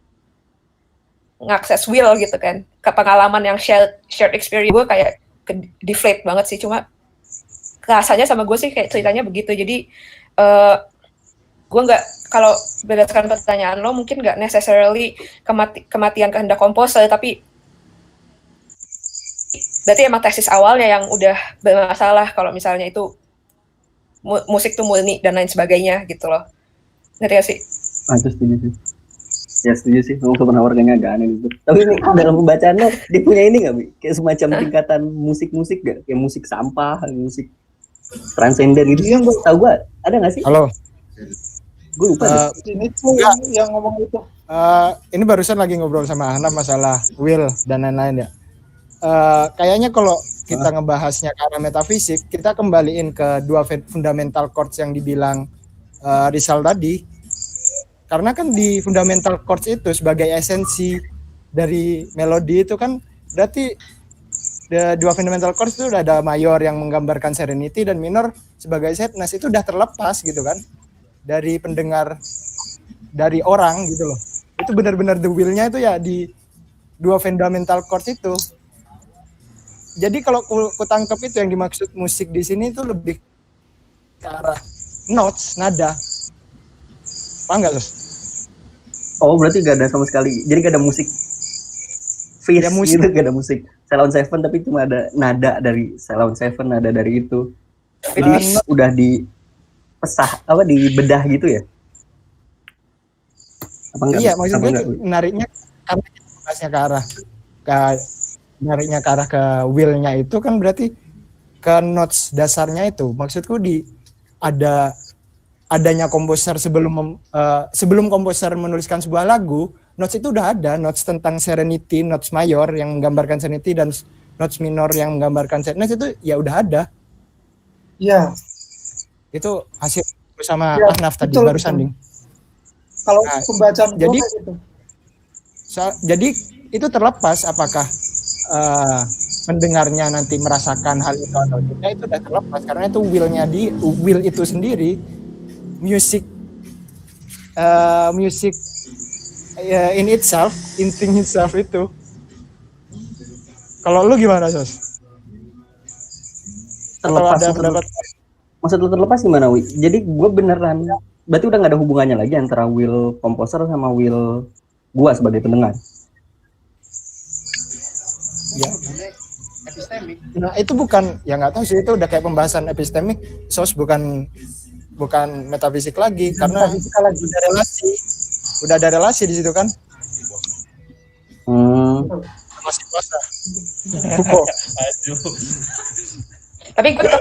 D: ngakses will gitu kan, ke pengalaman yang shared experience, gue kayak deflate banget sih. Cuma rasanya sama gue sih kayak ceritanya begitu. Jadi gue nggak, kalau berdasarkan pertanyaan lo mungkin nggak necessarily kematian kehendak komposer, tapi berarti emang tesis awalnya yang udah bermasalah kalau misalnya itu musik tuh murni dan lain sebagainya gitu loh. Ngerti gak sih?
A: Itu setuju sih. Ya setuju sih, ngomong Schopenhauer kayaknya agak aneh gitu. Tapi ini dalam pembacaan lo, dia punya ini nggak, Bi? Kayak semacam tingkatan musik-musik gak? Kayak musik sampah, musik transenden gitu. Yang gue tau gue, ada nggak sih?
F: Halo.
A: Gue lupa.
C: Ini tuh yang ngomong itu.
F: Ini barusan lagi ngobrol sama Ahna masalah will dan lain-lain ya. Kayaknya kalau kita ngebahasnya ke arah metafisik, kita kembaliin ke dua fundamental chords yang dibilang Rizal tadi. Karena kan di fundamental chords itu sebagai esensi dari melodi itu kan berarti dua fundamental chords itu udah ada mayor yang menggambarkan serenity dan minor sebagai sadness, itu udah terlepas gitu kan dari pendengar, dari orang gitu loh. Itu benar-benar the will-nya itu ya di dua fundamental chords itu. Jadi kalau ku tangkap itu yang dimaksud musik di sini itu lebih ke arah notes, nada. Paham nggak, Sus?
A: Oh, berarti gak ada sama sekali. Jadi gak ada musik face ya, musik. Gitu, gak ada musik Ceylon Seven, tapi cuma ada nada dari Ceylon Seven, nada dari itu. Jadi udah dipesah, dibedah gitu ya? Apa enggak?
F: Iya, maksudnya nariknya karena bahasnya nariknya ke arah ke will-nya itu kan berarti ke notes dasarnya itu. Maksudku ada adanya komposer sebelum komposer menuliskan sebuah lagu, notes itu udah ada, notes tentang serenity, notes mayor yang menggambarkan serenity dan notes minor yang menggambarkan sadness itu ya udah ada.
C: Iya.
F: Itu hasil bersama
C: Ya,
F: Ahnaf tadi
C: betul,
F: barusan,
C: betul.
F: Ding.
C: Kalau
F: Nah,
C: pembacaan gua
F: jadi-
C: kayak gitu.
F: Jadi itu terlepas apakah pendengarnya nanti merasakan hal itu atau tidak, itu udah terlepas karena itu will itu sendiri. Music in itself, in thing itself itu. Kalau lu gimana, Sos? Atau
A: Terlepas
F: ada
A: itu.
F: pendapat?
A: Maksud lu terlepas gimana, Wi? Jadi gue beneran, berarti udah nggak ada hubungannya lagi antara will komposer sama will gua sebagai pendengar.
F: Ya. Nah itu bukan, ya nggak tahu sih, itu udah kayak pembahasan epistemik, Sos, bukan metafisik lagi, karena udah ada relasi di situ kan, relasi kuasa.
D: Tapi gue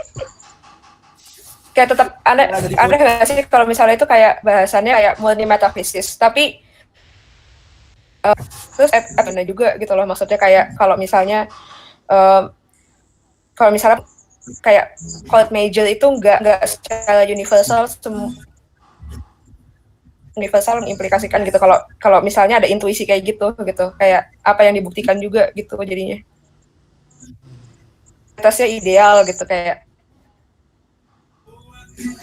D: tetap aneh nggak sih kalau misalnya itu kayak bahasannya kayak murni metafisis, tapi terus ada juga gitu loh, maksudnya kayak kalau misalnya kayak chord major itu nggak secara universal mengimplikasikan gitu, kalau misalnya ada intuisi kayak gitu kayak apa yang dibuktikan juga gitu jadinya atasnya ideal gitu, kayak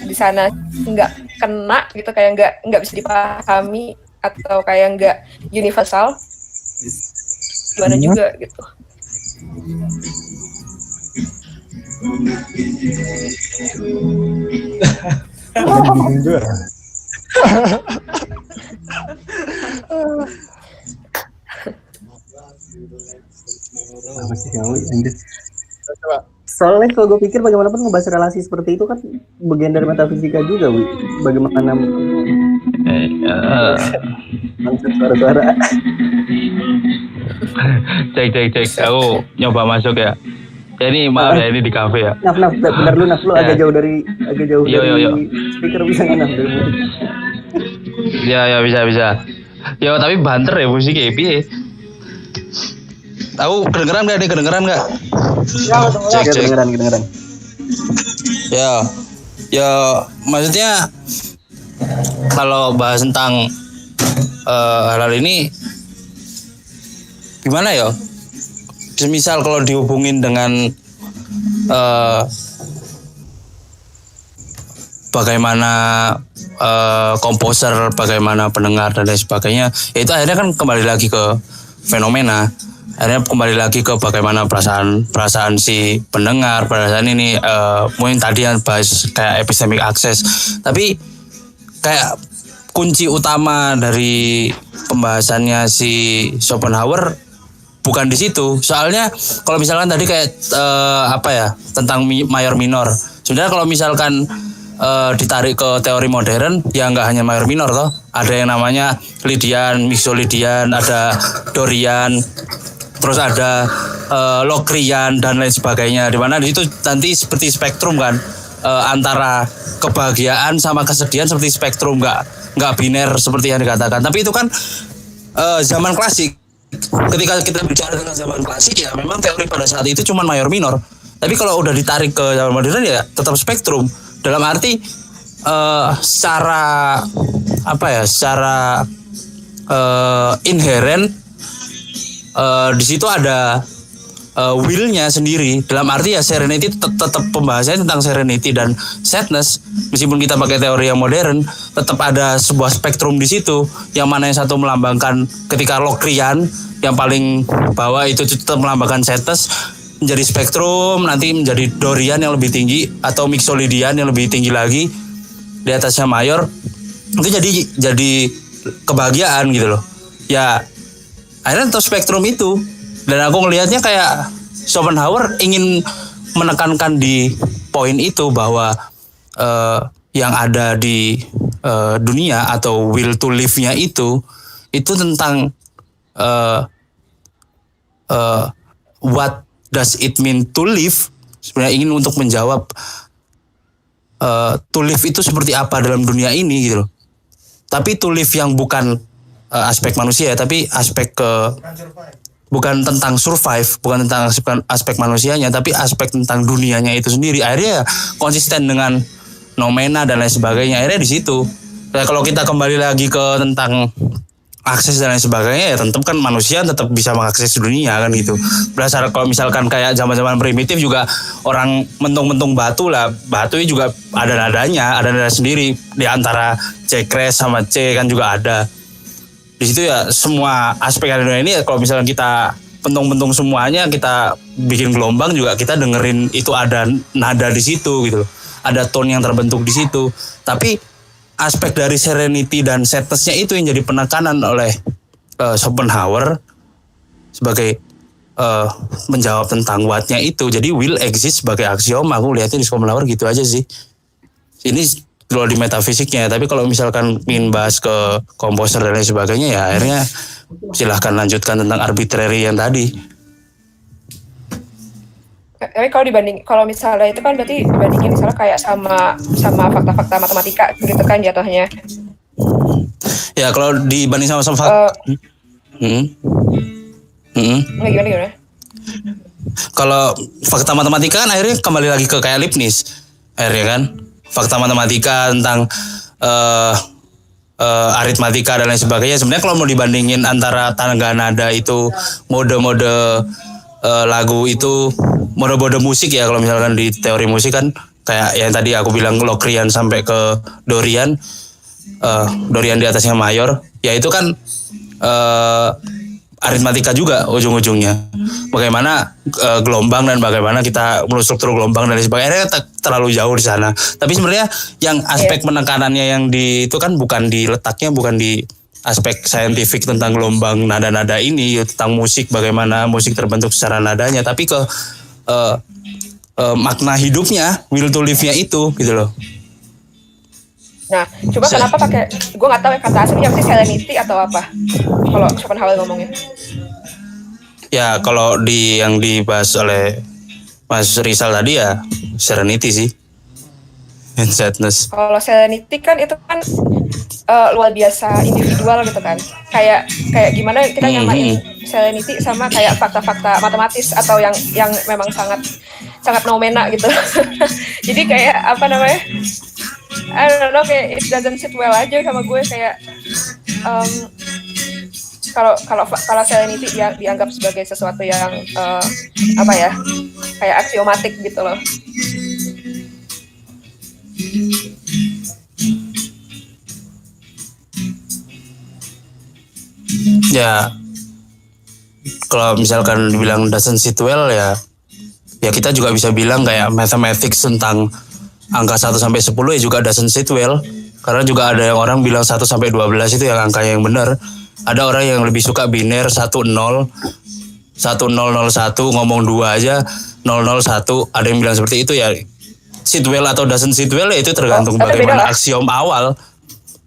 D: di sana nggak kena gitu, kayak nggak bisa dipahami atau kayak nggak universal gimana juga gitu.
A: Apa sih yang anjir?
F: Coba.
A: Soalnya kalau gue pikir bagaimanapun ngebahas relasi seperti itu kan bagian dari metafisika juga, Wi. Bagaimana maksud suara-suara.
E: Cek. Aku nyoba masuk ya. Ya ini maaf ya, ini di kafe ya.
A: Naf, benar lu Naf, lu
E: Ya.
A: agak jauh dari
E: Yo.
A: speaker, bisa nggak Naf dari musik?
E: Ya bisa. Ya tapi banter ya musik kayak piye. Aku kedengeran nggak?
C: Ya,
E: Cek.
A: Kedengeran.
E: Ya maksudnya kalau bahas tentang hal ini gimana ya? Misal kalau dihubungin dengan bagaimana komposer, bagaimana pendengar dan lain sebagainya, ya itu akhirnya kan kembali lagi ke fenomena. Akhirnya kembali lagi ke bagaimana perasaan si pendengar, perasaan ini mungkin tadi yang bahas kayak epistemic access, tapi kayak kunci utama dari pembahasannya si Schopenhauer bukan di situ. Soalnya kalau misalkan tadi kayak tentang mayor minor, sebenarnya kalau misalkan ditarik ke teori modern ya nggak hanya mayor minor toh, ada yang namanya Lydian, Mixolydian, ada Dorian, terus ada Locrian dan lain sebagainya, di mana di situ nanti seperti spektrum kan, antara kebahagiaan sama kesedihan seperti spektrum, nggak biner seperti yang dikatakan. Tapi itu kan zaman klasik. Ketika kita bicara tentang zaman klasik ya memang teori pada saat itu cuma mayor minor. Tapi kalau udah ditarik ke zaman modern ya tetap spektrum. Dalam arti secara inherent di situ ada will-nya sendiri. Dalam arti ya serenity tetap pembahasannya tentang serenity dan sadness. Meskipun kita pakai teori yang modern, tetap ada sebuah spektrum di situ. Yang mana yang satu melambangkan ketika Locrian yang paling bawah itu tetap melambangkan sadness, menjadi spektrum, nanti menjadi Dorian yang lebih tinggi atau Mixolydian yang lebih tinggi lagi di atasnya mayor. Itu jadi kebahagiaan gitu loh. Ya akhirnya tetap spektrum itu. Dan aku ngelihatnya kayak Schopenhauer ingin menekankan di poin itu bahwa yang ada di dunia atau will to live-nya itu tentang what does it mean to live. Sebenarnya ingin untuk menjawab to live itu seperti apa dalam dunia ini gitu loh. Tapi to live yang bukan aspek manusia, tapi aspek bukan tentang survive, bukan tentang aspek manusianya, tapi aspek tentang dunianya itu sendiri. Akhirnya konsisten dengan nomena dan lain sebagainya. Akhirnya di situ. Nah, kalau kita kembali lagi ke tentang akses dan lain sebagainya, ya tentu kan manusia tetap bisa mengakses dunia kan gitu. Berdasar kalau misalkan kayak zaman-zaman primitif juga orang mentung-mentung batu lah, batu juga ada nadanya, ada nada sendiri di antara C crash sama C kan juga ada. Di situ ya semua aspek dunia ini kalau misalkan kita pentung-pentung semuanya, kita bikin gelombang juga kita dengerin itu ada nada di situ gitu loh. Ada tone yang terbentuk di situ. Tapi aspek dari serenity dan sadness-nya itu yang jadi penekanan oleh Schopenhauer sebagai menjawab tentang what-nya itu. Jadi will exist sebagai aksiom. Aku lihatnya di Schopenhauer gitu aja sih. Ini kalau di metafisiknya, tapi kalau misalkan ingin bahas ke komposer dan lain sebagainya, ya akhirnya silahkan lanjutkan tentang arbitrary yang tadi.
D: Tapi kalau misalnya itu kan berarti dibandingin misalnya kayak sama fakta-fakta matematika gitu kan jatuhnya.
E: Ya kalau dibanding sama fakta,
D: gimana?
E: Kalau fakta matematika kan akhirnya kembali lagi ke kayak Leibniz, akhirnya kan. Fakta matematika tentang aritmatika dan lain sebagainya. Sebenarnya kalau mau dibandingin antara tangga nada itu, mode-mode lagu itu, mode-mode musik ya, kalau misalkan di teori musik kan kayak yang tadi aku bilang Locrian sampai ke Dorian, Dorian di atasnya mayor, ya itu kan aritmatika juga ujung-ujungnya. Bagaimana gelombang dan bagaimana kita menurut struktur gelombang dan sebagainya terlalu jauh di sana. Tapi sebenarnya yang aspek penekanannya yang di itu kan bukan di letaknya, bukan di aspek saintifik tentang gelombang nada-nada ini, tentang musik, bagaimana musik terbentuk secara nadanya, tapi ke makna hidupnya, will to live-nya itu gitu loh.
D: Nah, coba kenapa pakai, gue nggak tahu ya kata aslinya apa sih, serenity atau apa? Kalau Schopenhauer ngomongnya.
E: Ya kalau yang dibahas oleh Mas Rizal tadi ya serenity sih, and sadness.
D: Kalau serenity kan itu kan luar biasa individual gitu kan. Kayak gimana kita nyamain serenity sama kayak fakta-fakta matematis atau yang memang sangat nomena gitu. Jadi kayak apa namanya? I don't know, kayak it doesn't sit well aja sama gue, kayak kalau serenity dianggap sebagai sesuatu yang apa ya, kayak aksiomatik gitu loh.
E: Ya kalau misalkan dibilang doesn't sit well ya kita juga bisa bilang kayak mathematics tentang angka 1 sampai 10 ya juga doesn't sit well. Karena juga ada yang orang bilang 1 sampai 12 itu yang angka yang benar. Ada orang yang lebih suka biner 1001 ngomong 2 aja 001. Ada yang bilang seperti itu ya. Sit well atau doesn't sit well ya itu tergantung bagaimana aksiom awal.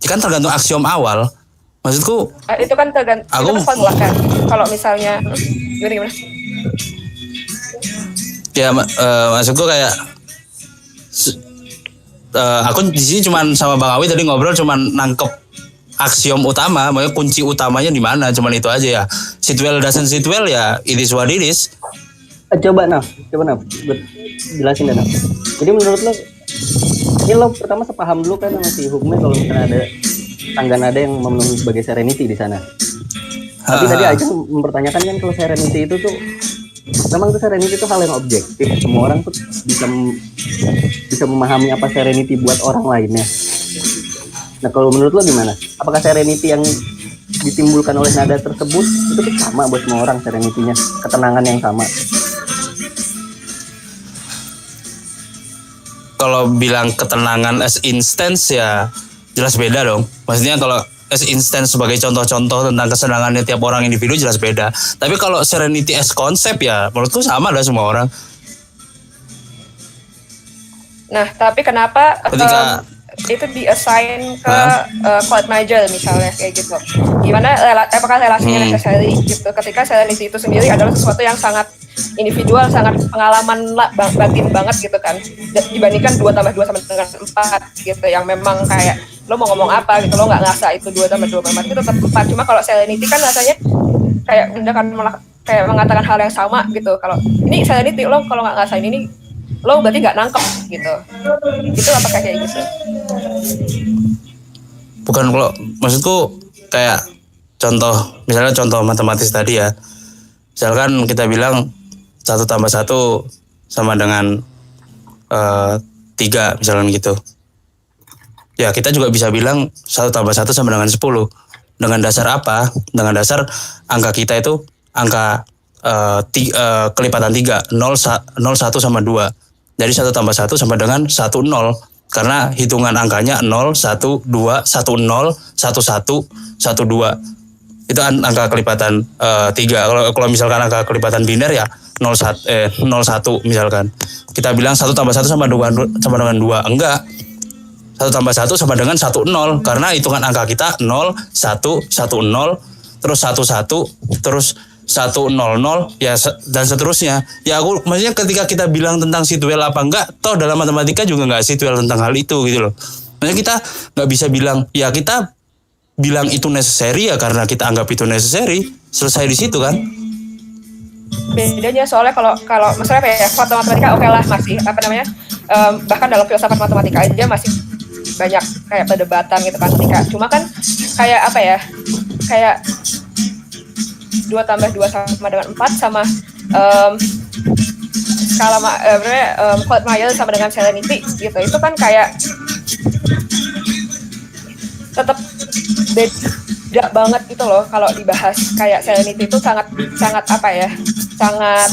E: Kan tergantung aksiom awal. Maksudku
D: itu kan tergantung, itu kan formula kan. Kalau misalnya gimana?
E: Ya maksudku kayak aku di sini cuman sama Bang Awi tadi ngobrol cuman nangkep aksiom utama, makanya kunci utamanya di mana, cuman itu aja ya. Sit well doesn't sit well ya it is what it is.
A: Coba Naf, jelasin deh Naf. Jadi menurut lo, ini lo pertama sepaham dulu kan sama si Hukme kalau misalnya ada tangga nada yang memenuhi sebagai serenity di sana. Tapi tadi aja mempertanyakan kan kalau serenity itu tuh memang tuh serenity itu hal yang objektif. Semua orang tuh bisa memahami apa serenity buat orang lainnya. Nah kalau menurut lo gimana? Apakah serenity yang ditimbulkan oleh nada tersebut itu tuh sama buat semua orang serenity-nya? Ketenangan yang sama?
E: Kalau bilang ketenangan as instance ya jelas beda dong. Maksudnya kalau as instance sebagai contoh-contoh tentang kesenangannya tiap orang individu jelas beda. Tapi kalau serenity as konsep ya menurutku sama lah semua orang.
D: Nah, tapi kenapa itu diassign ke chord major misalnya kayak gitu. Gimana apakah relasinya necessary gitu ketika serenity itu sendiri adalah sesuatu yang sangat individual, sangat pengalaman batin banget gitu kan, dibandingkan 2+2 sama dengan 4 gitu yang memang kayak lo mau ngomong apa gitu, lo nggak ngerasa itu 2+2+4 itu tetap 4. Cuma kalau serenity kan rasanya kayak udah kan kayak mengatakan hal yang sama gitu. Kalau ini serenity, lo kalau nggak ngerasain ini lo berarti nggak nangkep gitu. Itu apakah kayak gitu?
E: Bukan, kalau maksudku kayak misalnya contoh matematis tadi ya. Misalkan kita bilang 1+1 sama dengan 3 misalkan gitu. Ya kita juga bisa bilang 1+1 sama dengan 10. Dengan dasar apa? Dengan dasar angka kita itu angka kelipatan 3, 0, 1 sama 2. Jadi 1+1 sama dengan 1, 0. Karena hitungan angkanya 0, 1, 2, 1, 0, 1, 1, 1, 2. Itu angka kelipatan 3. Kalau misalkan angka kelipatan biner ya 0, 1 misalkan. Kita bilang 1+1 sama dengan 2. Enggak. 1+1 sama dengan 1, 0. Karena hitungan angka kita 0, 1, 1, 0, terus 1, 1, terus 1, 0, 0, ya dan seterusnya. Ya aku maksudnya ketika kita bilang tentang situel apa enggak, toh dalam matematika juga enggak situel tentang hal itu gitu loh. Maksudnya kita enggak bisa bilang, ya kita bilang itu necessary ya karena kita anggap itu necessary, selesai di situ kan.
D: Bedanya soalnya kalau misalnya kayak matematika oke lah masih apa namanya, bahkan dalam filsafat matematika aja masih banyak kayak perdebatan gitu kan ketika. Cuma kan kayak apa ya, kayak 2+2 sama dengan 4 sama skala chord major sama dengan serenity gitu. Itu kan kayak tetap beda banget gitu loh kalau dibahas. Kayak serenity itu sangat apa ya, sangat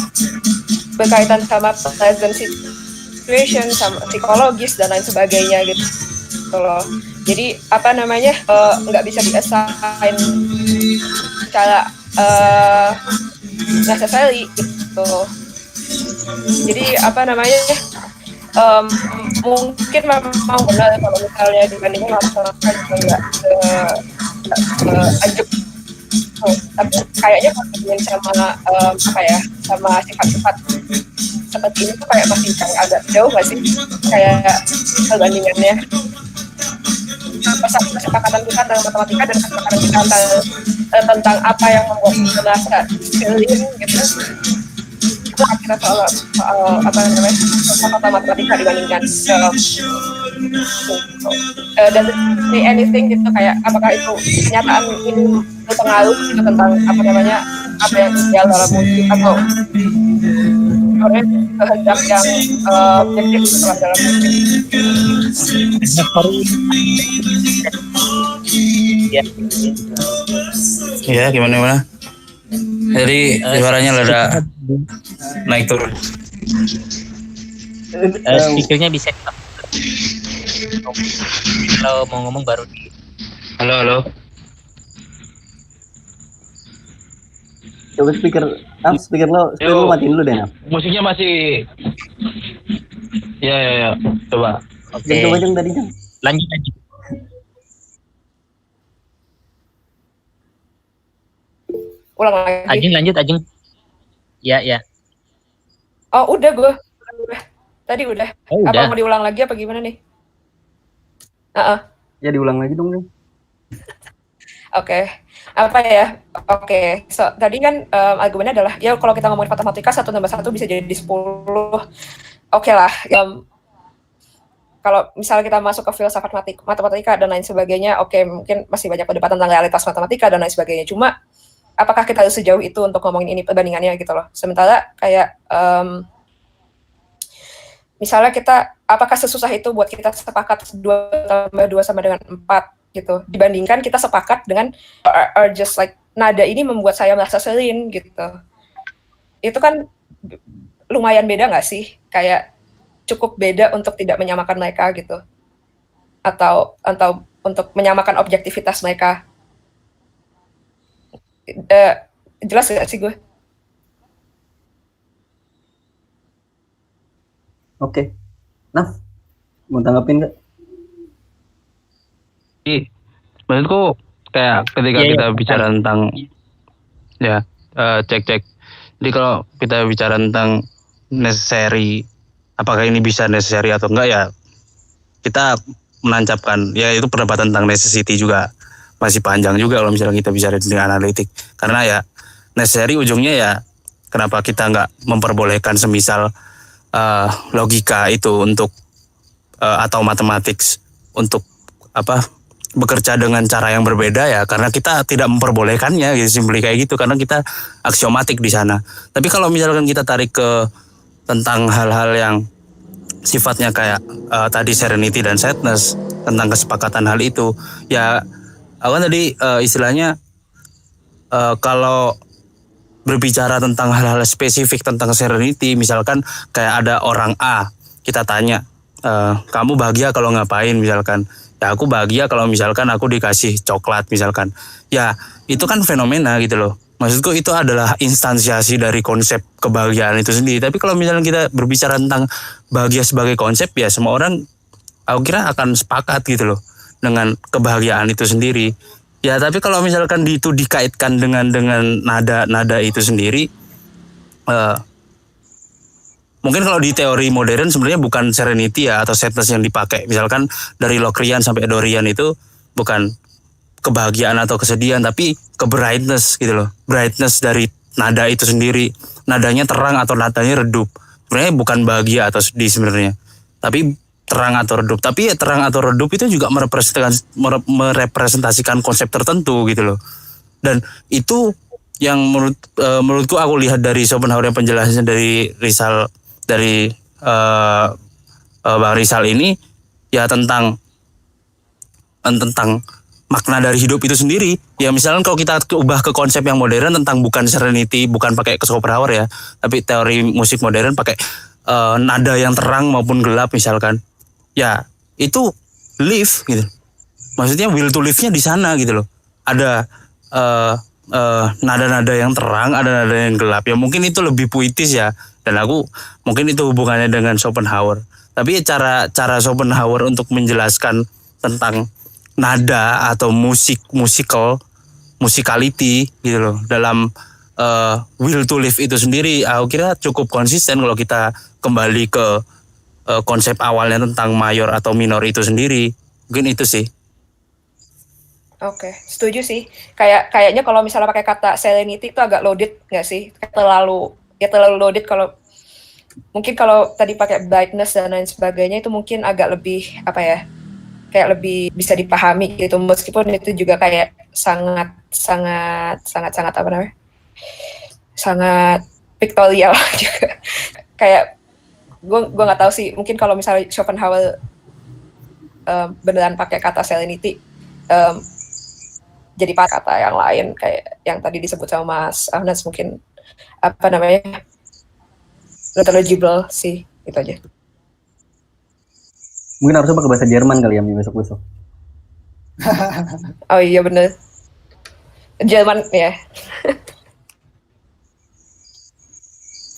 D: berkaitan sama present situation, sama psikologis dan lain sebagainya gitu loh. Jadi apa namanya, nggak bisa di-assign secara necessary gitu. Jadi apa namanya, mungkin memang benar kalau misalnya dibandingkan masyarakat juga nggak ajuk. Tapi kayaknya kalau sama apa ya, sama sifat-sifat seperti ini tuh kayak masih kayak agak jauh nggak sih kayak perbandingannya. Kesepakatan kita dalam matematika dan kesepakatan kita tentang apa yang membuat kita merasa feeling gitu, itu kita soal apa namanya, soal matematika dibandingkan dan say anything gitu, kayak apakah itu kenyataan ini berpengaruh gitu tentang apa namanya, apa yang ideal dalam musik atau kehendak yang objektif dalam musik.
E: Ya gimana? Jadi suaranya rada naik turun.
B: Speakernya bisa kalau mau ngomong baru di.
E: Halo.
A: Coba speaker lo matiin dulu deh, Naf.
E: Musiknya masih. Ya. Coba.
B: Oke.
A: Coba jeng tadi jeng.
B: Lanjut.
D: Ulang lagi.
B: Ajeng lanjut. Ya.
D: Oh udah gue. Tadi udah.
B: Oh,
D: apa
B: udah.
D: mau diulang lagi apa gimana nih?
A: Ya diulang lagi dong nih.
D: Oke. Apa ya? Oke. So, tadi kan argumennya adalah ya kalau kita ngomongin matematika 1+1 bisa jadi 10. Oke lah. Kalau misalnya kita masuk ke filsafat matematika dan lain sebagainya, oke, mungkin masih banyak perdebatan tentang realitas matematika dan lain sebagainya. Cuma apakah kita harus sejauh itu untuk ngomongin ini perbandingannya gitu loh. Sementara kayak misalnya kita, apakah sesusah itu buat kita sepakat 2+2 sama dengan 4 gitu, dibandingkan kita sepakat dengan or just like nada ini membuat saya merasa selin gitu. Itu kan lumayan beda nggak sih? Kayak cukup beda untuk tidak menyamakan mereka gitu. Atau untuk menyamakan objektivitas mereka. Jelas nggak sih gue?
A: Oke. Nah, mau tanggapin nggak?
E: Maksudku kayak ketika
B: Iya, iya,
E: kita
B: Kak.
E: bicara tentang ya cek. Jadi kalau kita bicara tentang necessary, apakah ini bisa necessary atau enggak ya kita menancapkan ya itu perdebatan tentang necessity juga masih panjang juga kalau misalnya kita bicara dengan analitik, karena ya necessary ujungnya ya kenapa kita nggak memperbolehkan semisal logika itu untuk atau matematik untuk apa bekerja dengan cara yang berbeda ya karena kita tidak memperbolehkannya gitu, simply kayak gitu, karena kita aksiomatik di sana. Tapi kalau misalkan kita tarik ke tentang hal-hal yang sifatnya kayak tadi serenity dan sadness, tentang kesepakatan hal itu ya aku kan tadi istilahnya kalau berbicara tentang hal-hal spesifik tentang serenity, misalkan kayak ada orang A, kita tanya kamu bahagia kalau ngapain, misalkan ya aku bahagia kalau misalkan aku dikasih coklat misalkan, ya itu kan fenomena gitu loh. Maksudku itu adalah instansiasi dari konsep kebahagiaan itu sendiri. Tapi kalau misalnya kita berbicara tentang bahagia sebagai konsep, ya semua orang aku kira akan sepakat gitu loh dengan kebahagiaan itu sendiri. Ya tapi kalau misalkan itu dikaitkan dengan nada itu sendiri, mungkin kalau di teori modern sebenarnya bukan serenity ya atau sadness yang dipakai. Misalkan dari Locrian sampai Dorian itu bukan kebahagiaan atau kesedihan, tapi ke brightness gitu loh. Brightness dari nada itu sendiri. Nadanya terang atau nadanya redup. Sebenarnya bukan bahagia atau sedih sebenarnya, tapi terang atau redup. Tapi ya terang atau redup itu juga merepresentasikan konsep tertentu gitu loh. Dan itu yang menurutku aku lihat dari Schopenhauer yang penjelasannya dari Rizal, dari Bang Rizal ini ya tentang makna dari hidup itu sendiri. Ya misalnya kalau kita ubah ke konsep yang modern tentang bukan serenity, bukan pakai ke Schopenhauer ya, tapi teori musik modern pakai nada yang terang maupun gelap misalkan. Ya itu live gitu. Maksudnya will to live-nya di sana gitu loh. Ada nada-nada yang terang, ada nada yang gelap. Ya mungkin itu lebih puitis ya. Dan aku mungkin itu hubungannya dengan Schopenhauer. Tapi cara Schopenhauer untuk menjelaskan tentang nada atau musicality gitu loh dalam will to live itu sendiri, aku kira cukup konsisten kalau kita kembali ke konsep awalnya tentang mayor atau minor itu sendiri. Mungkin itu sih.
D: Oke, setuju sih. Kayaknya kalau misalnya pakai kata serenity itu agak loaded nggak sih? Terlalu loaded. Kalau mungkin kalau tadi pakai brightness dan lain sebagainya itu mungkin agak lebih apa ya? Kayak lebih bisa dipahami gitu. Meskipun itu juga kayak sangat apa namanya? Sangat pictorial juga. Kayak gue nggak tahu sih. Mungkin kalau misalnya Schopenhauer beneran pakai kata serenity. Jadi kata yang lain kayak yang tadi disebut sama Mas Ahnas mungkin apa namanya intelligible sih, itu aja.
A: Mungkin harusnya pakai bahasa Jerman kali ya besok-besok.
D: Oh iya bener, Jerman ya.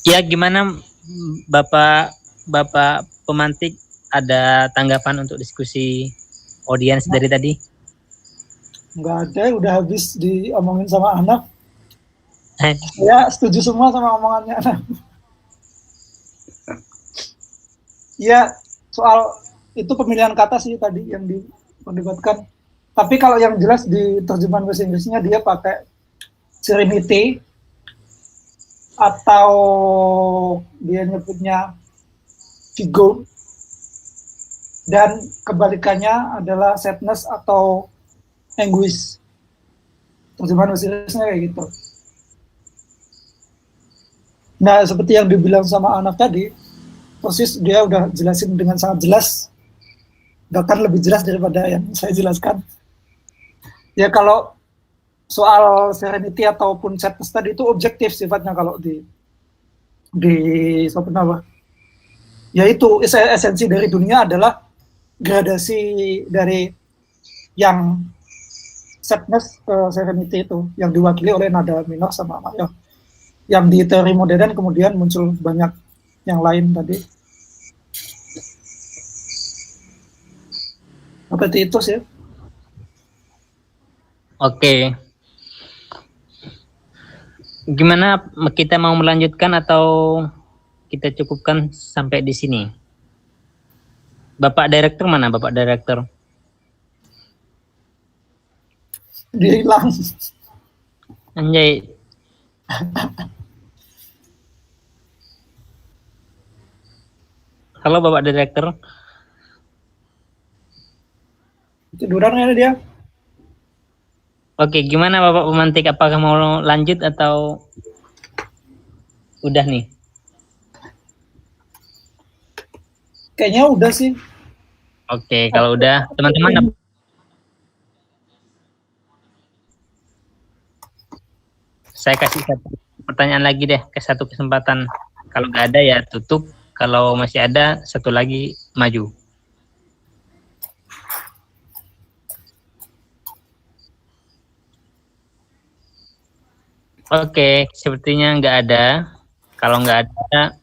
B: Ya gimana Bapak pemantik, ada tanggapan untuk diskusi audiens dari tadi?
C: Nggak ada, udah habis diomongin sama anak. Ya setuju semua sama omongannya anak. Ya soal itu pemilihan kata sih tadi yang diperdebatkan. Tapi kalau yang jelas di terjemahan bahasa Inggrisnya dia pakai serenity atau dia nyebutnya vigor, dan kebalikannya adalah sadness atau anguish. Terjemahan bahasa Inggrisnya kayak gitu. Nah, seperti yang dibilang sama anak tadi, persis dia udah jelasin dengan sangat jelas, bahkan lebih jelas daripada yang saya jelaskan. Ya kalau soal serenity ataupun sadness tadi itu objektif sifatnya kalau di Schopenhauer. Yaitu esensi dari dunia adalah gradasi dari yang sadness ke serenity itu yang diwakili oleh nada minor sama mayor. Yang di teori modern kemudian muncul banyak yang lain tadi. Seperti itu sih.
B: Oke. Gimana, kita mau melanjutkan atau kita cukupkan sampai di sini? Bapak Direktur mana, Bapak Direktur?
C: Dia hilang.
B: Anjay. Halo Bapak Direktur.
C: Tiduran kayaknya dia.
B: Oke, gimana Bapak pemantik? Apakah mau lanjut atau udah nih?
C: Kayaknya udah sih.
B: Oke, kalau udah teman-teman saya kasih satu pertanyaan lagi deh, ke satu kesempatan. Kalau nggak ada ya tutup, kalau masih ada satu lagi maju. Oke, sepertinya nggak ada. Kalau nggak ada,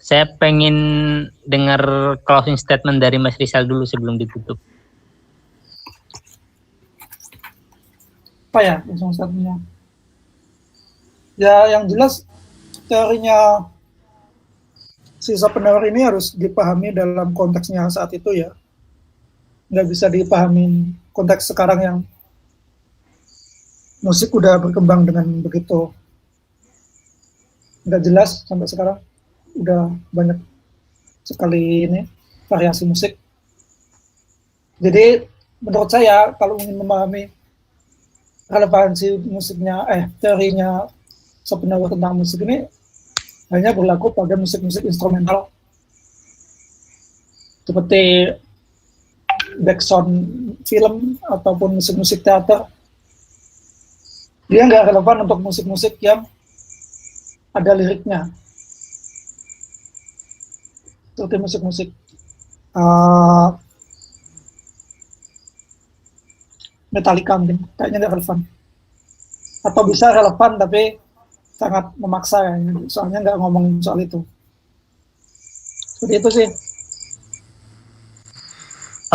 B: saya pengen dengar closing statement dari Mas Rizal dulu sebelum ditutup.
C: Apa ya langsung satunya? Ya yang jelas teorinya sisa pendengar ini harus dipahami dalam konteksnya saat itu ya. Nggak bisa dipahami konteks sekarang yang musik udah berkembang dengan begitu nggak jelas sampai sekarang. Udah banyak sekali ini variasi musik. Jadi menurut saya kalau ingin memahami relevansi musiknya, teorinya Schopenhauer tentang musik ini hanya berlaku pada musik-musik instrumental seperti background film ataupun musik-musik teater. Dia nggak relevan untuk musik-musik yang ada liriknya, seperti musik-musik Metallica mungkin kayaknya nggak relevan, atau bisa relevan tapi sangat memaksa ya, soalnya nggak ngomongin soal itu. Seperti itu sih.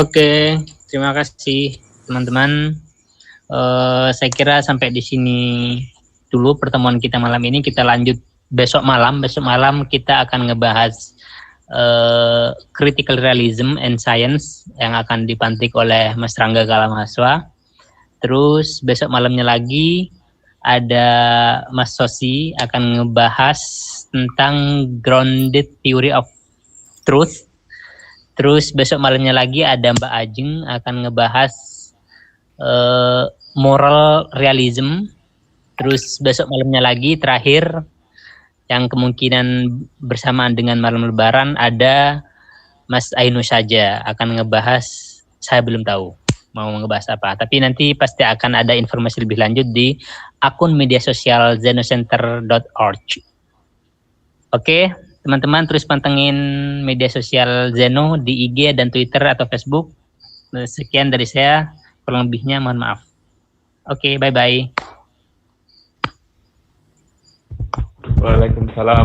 B: Oke, terima kasih teman-teman. Saya kira sampai di sini dulu pertemuan kita malam ini. Kita lanjut besok malam. Besok malam kita akan ngebahas critical realism and science yang akan dipantik oleh Mas Rangga Kalamahaswa. Terus besok malamnya lagi ada Mas Sosi akan ngebahas tentang grounded theory of truth. Terus besok malamnya lagi ada Mbak Ajeng akan ngebahas moral realism. Terus besok malamnya lagi terakhir yang kemungkinan bersamaan dengan malam lebaran ada Mas Ainu saja akan ngebahas, saya belum tahu mau ngebahas apa, tapi nanti pasti akan ada informasi lebih lanjut di akun media sosial zenocenter.org. Oke, teman-teman terus pantengin media sosial Zeno di IG dan Twitter atau Facebook. Sekian dari saya, kurang lebihnya mohon maaf. Oke, bye-bye.
G: Waalaikumsalam.